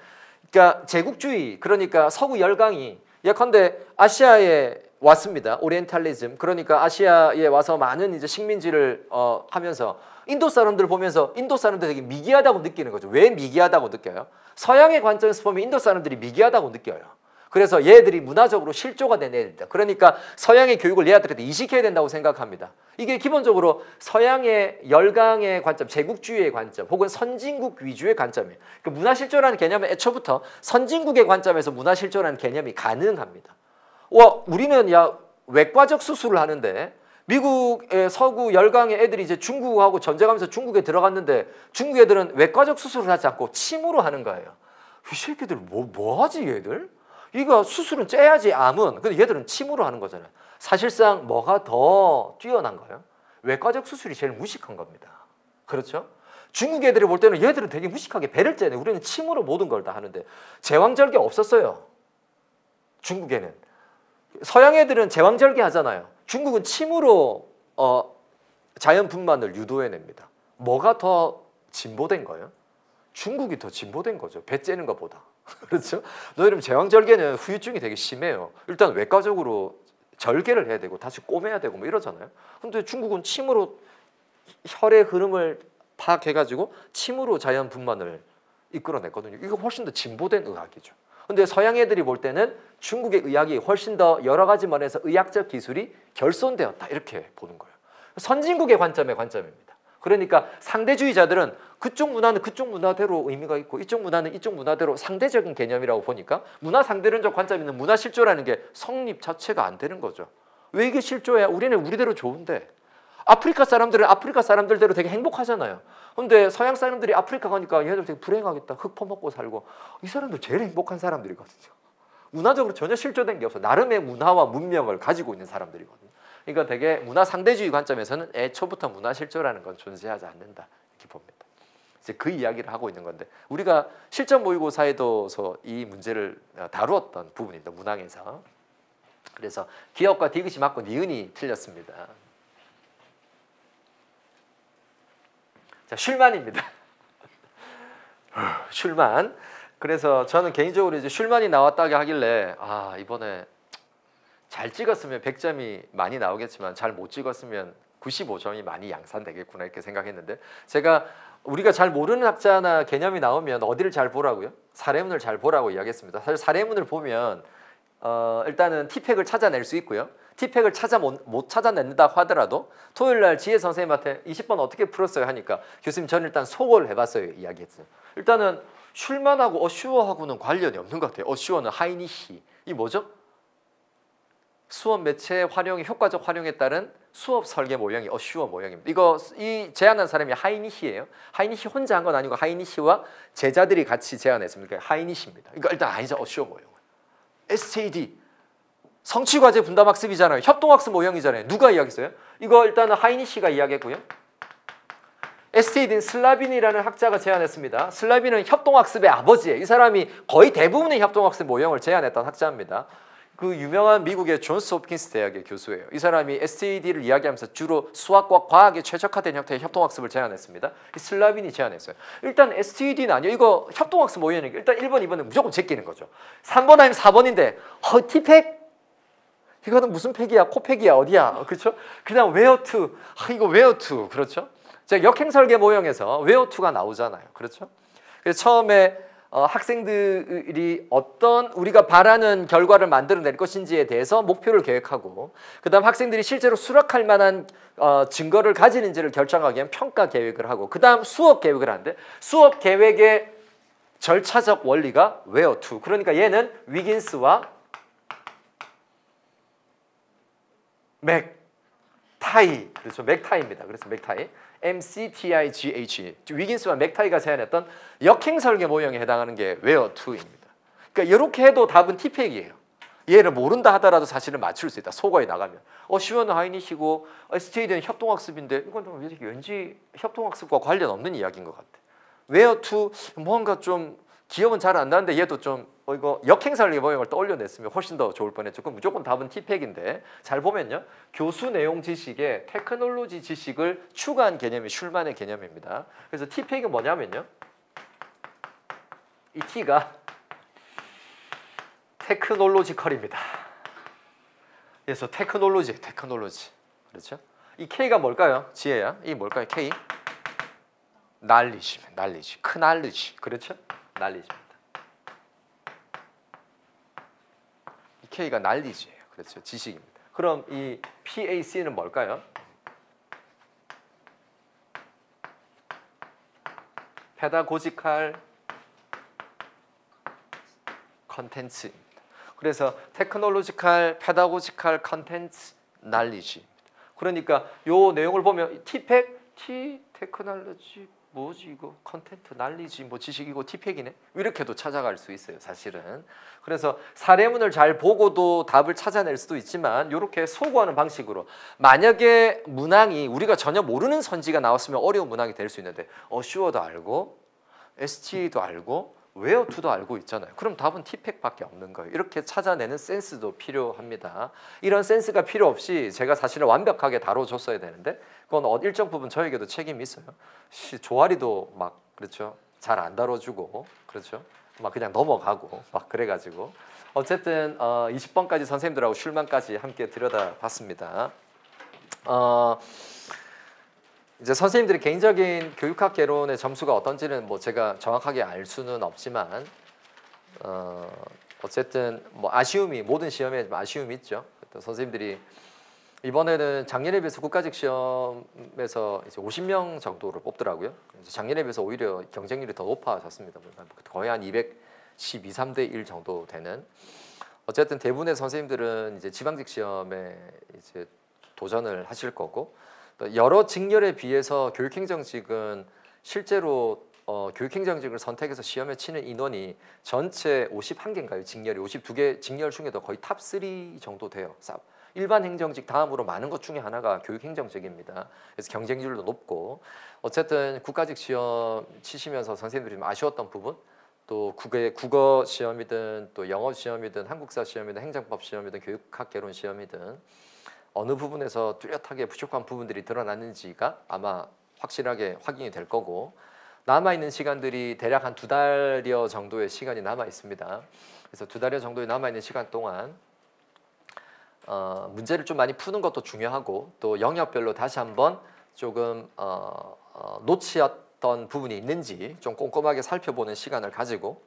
그러니까 제국주의, 그러니까 서구 열강이 예컨대 아시아의 왔습니다. 오리엔탈리즘. 그러니까 아시아에 와서 많은 이제 식민지를 하면서 인도 사람들 보면서 인도 사람들 되게 미개하다고 느끼는 거죠. 왜 미개하다고 느껴요? 서양의 관점에서 보면 인도 사람들이 미개하다고 느껴요. 그래서 얘들이 문화적으로 실조가 된 애들이다. 그러니까 서양의 교육을 얘들한테 이식해야 된다고 생각합니다. 이게 기본적으로 서양의 열강의 관점, 제국주의의 관점, 혹은 선진국 위주의 관점이에요. 그러니까 문화실조라는 개념은 애초부터 선진국의 관점에서 문화실조라는 개념이 가능합니다. 우리는 외과적 수술을 하는데 미국의 서구 열강의 애들이 이제 중국하고 전쟁하면서 중국에 들어갔는데 중국 애들은 외과적 수술을 하지 않고 침으로 하는 거예요. 이 새끼들 뭐 하지 얘들? 이거 수술은 째야지 암은. 근데 얘들은 침으로 하는 거잖아요. 사실상 뭐가 더 뛰어난 거예요? 외과적 수술이 제일 무식한 겁니다. 그렇죠? 중국 애들이 볼 때는 얘들은 되게 무식하게 배를 째네. 우리는 침으로 모든 걸 다 하는데 제왕절개 없었어요. 중국에는. 서양 애들은 제왕절개 하잖아요. 중국은 침으로 자연 분만을 유도해냅니다. 뭐가 더 진보된 거예요? 중국이 더 진보된 거죠. 배 째는 것보다. 그렇죠? 너희들 제왕절개는 후유증이 되게 심해요. 일단 외과적으로 절개를 해야 되고 다시 꼬매야 되고 뭐 이러잖아요. 근데 중국은 침으로 혈의 흐름을 파악해가지고 침으로 자연 분만을 이끌어냈거든요. 이거 훨씬 더 진보된 의학이죠. 근데 서양 애들이 볼 때는 중국의 의학이 훨씬 더 여러 가지 면에서 의학적 기술이 결손되었다 이렇게 보는 거예요. 선진국의 관점의 관점입니다. 그러니까 상대주의자들은 그쪽 문화는 그쪽 문화대로 의미가 있고 이쪽 문화는 이쪽 문화대로 상대적인 개념이라고 보니까 문화 상대론적 관점이 있는 문화 실조라는 게 성립 자체가 안 되는 거죠. 왜 이게 실조야? 우리는 우리대로 좋은데. 아프리카 사람들은 아프리카 사람들대로 되게 행복하잖아요. 근데 서양 사람들이 아프리카 가니까 얘들 되게 불행하겠다. 흙 퍼먹고 살고. 이 사람들 제일 행복한 사람들이거든요. 문화적으로 전혀 실조된 게 없어. 나름의 문화와 문명을 가지고 있는 사람들이거든요. 그러니까 되게 문화 상대주의 관점에서는 애초부터 문화 실조라는 건 존재하지 않는다. 이렇게 봅니다. 이제 그 이야기를 하고 있는 건데 우리가 실전 모의고사에도서 이 문제를 다루었던 부분입니다. 문항에서. 그래서 기억과 디귿이 맞고 니은이 틀렸습니다. 자, 슐만입니다. 슐만. 그래서 저는 개인적으로 이제 슐만이 나왔다고 하길래 이번에 잘 찍었으면 100점이 많이 나오겠지만 잘 못 찍었으면 95점이 많이 양산되겠구나 이렇게 생각했는데 우리가 잘 모르는 학자나 개념이 나오면 어디를 잘 보라고요? 사례문을 잘 보라고 이야기했습니다. 사실 사례문을 보면 일단은 티팩을 찾아낼 수 있고요. 티팩을 못 찾아낸다고 하더라도 토요일날 지혜 선생님한테 20번 어떻게 풀었어요 하니까 교수님 저는 일단 속을 해봤어요 이야기했어요. 일단은 슐만하고 어슈어하고는 관련이 없는 것 같아요. 어슈어는 하이니히 이 뭐죠? 수업 매체의 효과적 활용에 따른 수업 설계 모형이 어슈어 모형입니다. 이 제안한 사람이 하이니히예요. 하이니히 혼자 한 건 아니고 하이니히와 제자들이 같이 제안했습니다. 하이니히입니다. 그러니까 일단 아니죠. 어슈어 모형. SAD 성취과제 분담학습이잖아요. 협동학습 모형이잖아요. 누가 이야기했어요? 이거 일단은 하이니히가 이야기했고요. SAD는 슬라빈이라는 학자가 제안했습니다. 슬라빈은 협동학습의 아버지예요. 이 사람이 거의 대부분의 협동학습 모형을 제안했던 학자입니다. 그 유명한 미국의 존스 홉킨스 대학의 교수예요. 이 사람이 SAD를 이야기하면서 주로 수학과 과학에 최적화된 형태의 협동학습을 제안했습니다. 슬라빈이 제안했어요. 일단 SAD는 아니에요. 이거 협동학습 모형이니까 일단 1번, 2번은 무조건 제끼는 거죠. 3번 아니면 4번인데 티팩? 이거는 무슨 팩이야? 코팩이야? 어디야? 그렇죠? 그다음 웨어투. 이거 웨어투. 그렇죠? 제가 역행설계 모형에서 웨어투가 나오잖아요. 그렇죠? 그래서 처음에 학생들이 어떤 우리가 바라는 결과를 만들어낼 것인지에 대해서 목표를 계획하고 그 다음 학생들이 실제로 수락할 만한 증거를 가지는지를 결정하기 위한 평가 계획을 하고 그 다음 수업 계획을 하는데 수업 계획의 절차적 원리가 웨어2 그러니까 얘는 위긴스와 맥타이 그렇죠 맥타이입니다. 그래서 맥타이 MCTIGH 위긴스와 맥타이가 제안했던 역행설계 모형에 해당하는 게 웨어2입니다. 그러니까 이렇게 해도 답은 티팩이에요. 얘를 모른다 하더라도 사실은 맞출 수 있다. 속어에 나가면 슈어는 하이니시고 STA는 협동학습인데 이건 왠지 협동학습과 관련 없는 이야기인 것 같아. 웨어2 뭔가 좀 기억은 잘 안 나는데 얘도 좀 이거 역행설계 모형을 떠올려냈으면 훨씬 더 좋을 뻔했죠. 그럼 무조건 답은 티팩인데 잘 보면요. 교수 내용 지식에 테크놀로지 지식을 추가한 개념이 슐만의 개념입니다. 그래서 티팩은 뭐냐면요. 이 T가 테크놀로지컬입니다. 그래서 테크놀로지. 그렇죠? 이 K가 뭘까요? 지혜야. 이 뭘까요? K? 날리지. 크날리지. 그렇죠? 날리지입니다. 이 K가 날리지예요. 그렇죠? 지식입니다. 그럼 이 PAC는 뭘까요? 페다고지컬 컨텐츠입니다. 그래서 테크놀로지컬, 페다고지컬 컨텐츠 날리지. 그러니까 요 내용을 보면 티팩, 테크놀로지 뭐지 이거 컨텐트 날리지 뭐 지식이고 티팩이네 이렇게도 찾아갈 수 있어요 사실은. 그래서 사례문을 잘 보고도 답을 찾아낼 수도 있지만 이렇게 소구하는 방식으로 만약에 문항이 우리가 전혀 모르는 선지가 나왔으면 어려운 문항이 될 수 있는데 어슈어도 알고 ST도 알고 웨어2도 알고 있잖아요. 그럼 답은 티팩밖에 없는 거예요. 이렇게 찾아내는 센스도 필요합니다. 이런 센스가 필요 없이 제가 사실은 완벽하게 다뤄줬어야 되는데 그건 일정 부분 저에게도 책임이 있어요. 조아리도 막 그렇죠. 잘 안 다뤄주고 그렇죠. 막 그냥 넘어가고 막 그래가지고 어쨌든 20번까지 선생님들하고 슐만까지 함께 들여다봤습니다. 이제 선생님들의 개인적인 교육학 개론의 점수가 어떤지는 뭐 제가 정확하게 알 수는 없지만 어쨌든 뭐 아쉬움이 모든 시험에 아쉬움이 있죠. 선생님들이 이번에는 작년에 비해서 국가직 시험에서 이제 50명 정도를 뽑더라고요. 작년에 비해서 오히려 경쟁률이 더 높아졌습니다. 거의 한 212, 3대 1 정도 되는. 어쨌든 대부분의 선생님들은 이제 지방직 시험에 이제 도전을 하실 거고. 여러 직렬에 비해서 교육행정직은 실제로 교육행정직을 선택해서 시험에 치는 인원이 전체 51개인가요? 직렬이 52개 직렬 중에도 거의 탑3 정도 돼요. 일반 행정직 다음으로 많은 것 중에 하나가 교육행정직입니다. 그래서 경쟁률도 높고 어쨌든 국가직 시험 치시면서 선생님들이 좀 아쉬웠던 부분 또 국어 시험이든 또 영어 시험이든 한국사 시험이든 행정법 시험이든 교육학 개론 시험이든 어느 부분에서 뚜렷하게 부족한 부분들이 드러났는지가 아마 확실하게 확인이 될 거고 남아있는 시간들이 대략 한 2달여 정도의 시간이 남아 있습니다. 그래서 2달여 정도의 남아있는 시간 동안 문제를 좀 많이 푸는 것도 중요하고 또 영역별로 다시 한번 조금 놓치었던 부분이 있는지 좀 꼼꼼하게 살펴보는 시간을 가지고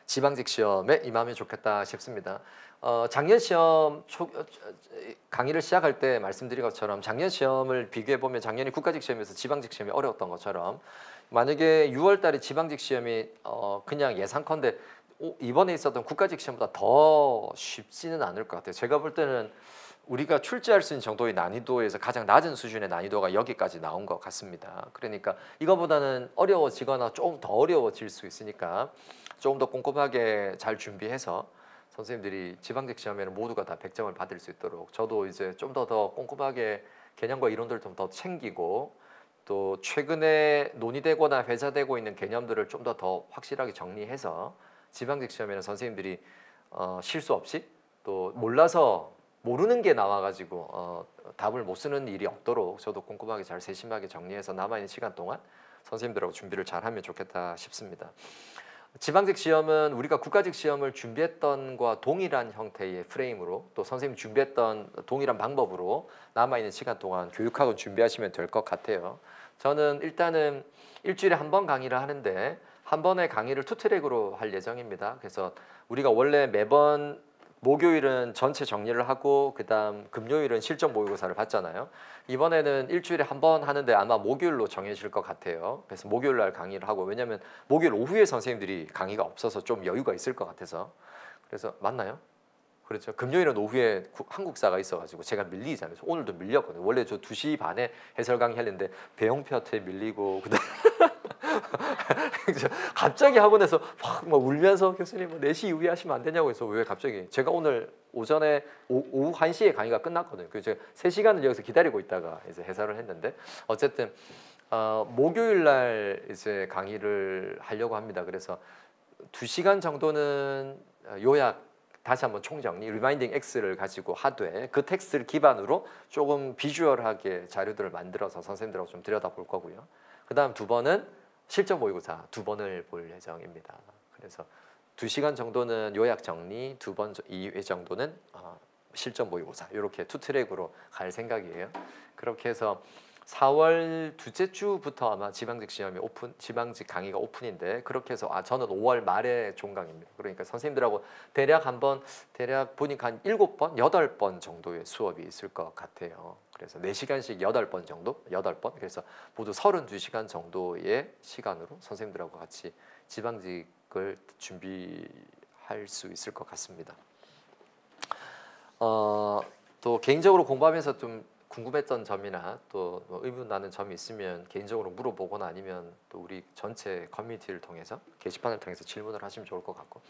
지방직 시험에 임하면 좋겠다 싶습니다. 작년 시험 강의를 시작할 때 말씀드린 것처럼 작년 시험을 비교해 보면 작년이 국가직 시험에서 지방직 시험이 어려웠던 것처럼 만약에 6월 달에 지방직 시험이 그냥 예상컨대 이번에 있었던 국가직 시험보다 더 쉽지는 않을 것 같아요. 제가 볼 때는 우리가 출제할 수 있는 정도의 난이도에서 가장 낮은 수준의 난이도가 여기까지 나온 것 같습니다. 그러니까 이거보다는 어려워지거나 조금 더 어려워질 수 있으니까 조금 더 꼼꼼하게 잘 준비해서 선생님들이 지방직 시험에는 모두가 다 100점을 받을 수 있도록 저도 이제 좀 더 꼼꼼하게 개념과 이론들을 좀 더 챙기고 또 최근에 논의되거나 회자되고 있는 개념들을 좀 더 확실하게 정리해서 지방직 시험에는 선생님들이 실수 없이 또 몰라서 모르는 게 나와가지고 답을 못 쓰는 일이 없도록 저도 꼼꼼하게 잘 세심하게 정리해서 남아있는 시간 동안 선생님들하고 준비를 잘하면 좋겠다 싶습니다. 지방직 시험은 우리가 국가직 시험을 준비했던과 동일한 형태의 프레임으로 또 선생님이 준비했던 동일한 방법으로 남아있는 시간 동안 교육학을 준비하시면 될 것 같아요. 저는 일단은 일주일에 한 번 강의를 하는데 한 번의 강의를 2트랙으로 할 예정입니다. 그래서 우리가 원래 매번 목요일은 전체 정리를 하고 그다음 금요일은 실전 모의고사를 받잖아요. 이번에는 일주일에 한 번 하는데 아마 목요일로 정해질 것 같아요. 그래서 목요일 날 강의를 하고 왜냐하면 목요일 오후에 선생님들이 강의가 없어서 좀 여유가 있을 것 같아서 그래서 맞나요? 그렇죠. 금요일은 오후에 한국사가 있어가지고 제가 밀리잖아요. 오늘도 밀렸거든요. 원래 저 2시 반에 해설 강의 했는데 배영표한테 밀리고 그다음 갑자기 학원에서 막 울면서 교수님 4시 이후에 하시면 안 되냐고 해서 왜 갑자기 제가 오늘 오전에 오후 1시에 강의가 끝났거든요. 그래서 제가 3시간을 여기서 기다리고 있다가 이제 해설을 했는데 어쨌든 목요일 날 이제 강의를 하려고 합니다. 그래서 2시간 정도는 요약 다시 한번 총정리, 리마인딩 X를 가지고 하되 그 텍스트를 기반으로 조금 비주얼하게 자료들을 만들어서 선생님들하고 좀 들여다볼 거고요. 그 다음 2번은 실전 모의고사 2번을 볼 예정입니다. 그래서 2시간 정도는 요약 정리, 2회 정도는 실전 모의고사 이렇게 투 트랙으로 갈 생각이에요. 그렇게 해서 4월 둘째 주부터 아마 지방직 시험이 오픈, 지방직 강의가 오픈인데 그렇게 해서 저는 5월 말에 종강입니다. 그러니까 선생님들하고 대략 보니까 한 7번, 8번 정도의 수업이 있을 것 같아요. 그래서 4시간씩 8번 정도, 8번. 그래서 모두 32시간 정도의 시간으로 선생님들하고 같이 지방직을 준비할 수 있을 것 같습니다. 또 개인적으로 공부하면서 좀 궁금했던 점이나 또 뭐 의문 나는 점이 있으면 개인적으로 물어보거나 아니면 또 우리 전체 커뮤니티를 통해서 게시판을 통해서 질문을 하시면 좋을 것 같고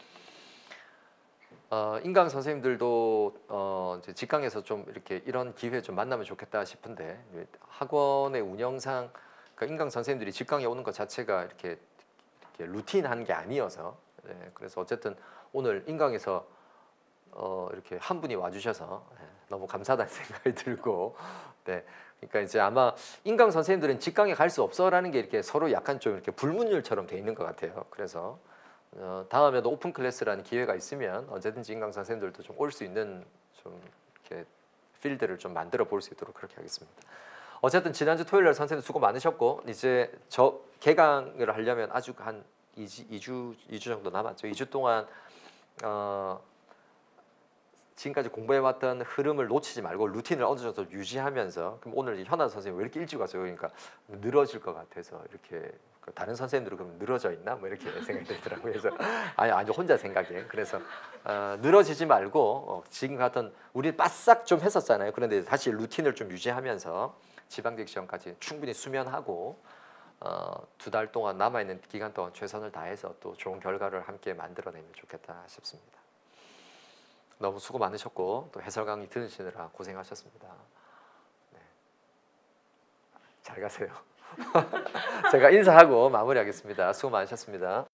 인강 선생님들도 이제 직강에서 좀 이렇게 이런 기회 좀 만나면 좋겠다 싶은데 학원의 운영상 그러니까 인강 선생님들이 직강에 오는 것 자체가 이렇게 루틴한 게 아니어서 그래서 어쨌든 오늘 인강에서 이렇게 한 분이 와주셔서 너무 감사하다는 생각이 들고, 네, 그러니까 이제 아마 인강 선생님들은 직강에 갈 수 없어라는 게 이렇게 서로 약간 좀 이렇게 불문율처럼 돼 있는 것 같아요. 그래서 다음에도 오픈 클래스라는 기회가 있으면 언제든지 인강 선생님들도 좀 올 수 있는 좀 이렇게 필드를 좀 만들어 볼 수 있도록 그렇게 하겠습니다. 어쨌든 지난주 토요일 날 선생님 수고 많으셨고 이제 저 개강을 하려면 아주 한 2주 정도 남았죠. 2주 동안 지금까지 공부해왔던 흐름을 놓치지 말고 루틴을 어느 정도 유지하면서 그럼 오늘 현아 선생님 왜 이렇게 일찍 왔어요? 그러니까 늘어질 것 같아서 이렇게 다른 선생님들은 그럼 늘어져 있나? 뭐 이렇게 생각이 들더라고요. 그래서 아니 혼자 생각해. 그래서 늘어지지 말고 지금 같은 우리 바싹 좀 했었잖아요. 그런데 다시 루틴을 좀 유지하면서 지방직 시험까지 충분히 수면하고 2달 동안 남아있는 기간 동안 최선을 다해서 또 좋은 결과를 함께 만들어내면 좋겠다 싶습니다. 너무 수고 많으셨고 또 해설 강의 들으시느라 고생하셨습니다. 네. 잘 가세요. 제가 인사하고 마무리하겠습니다. 수고 많으셨습니다.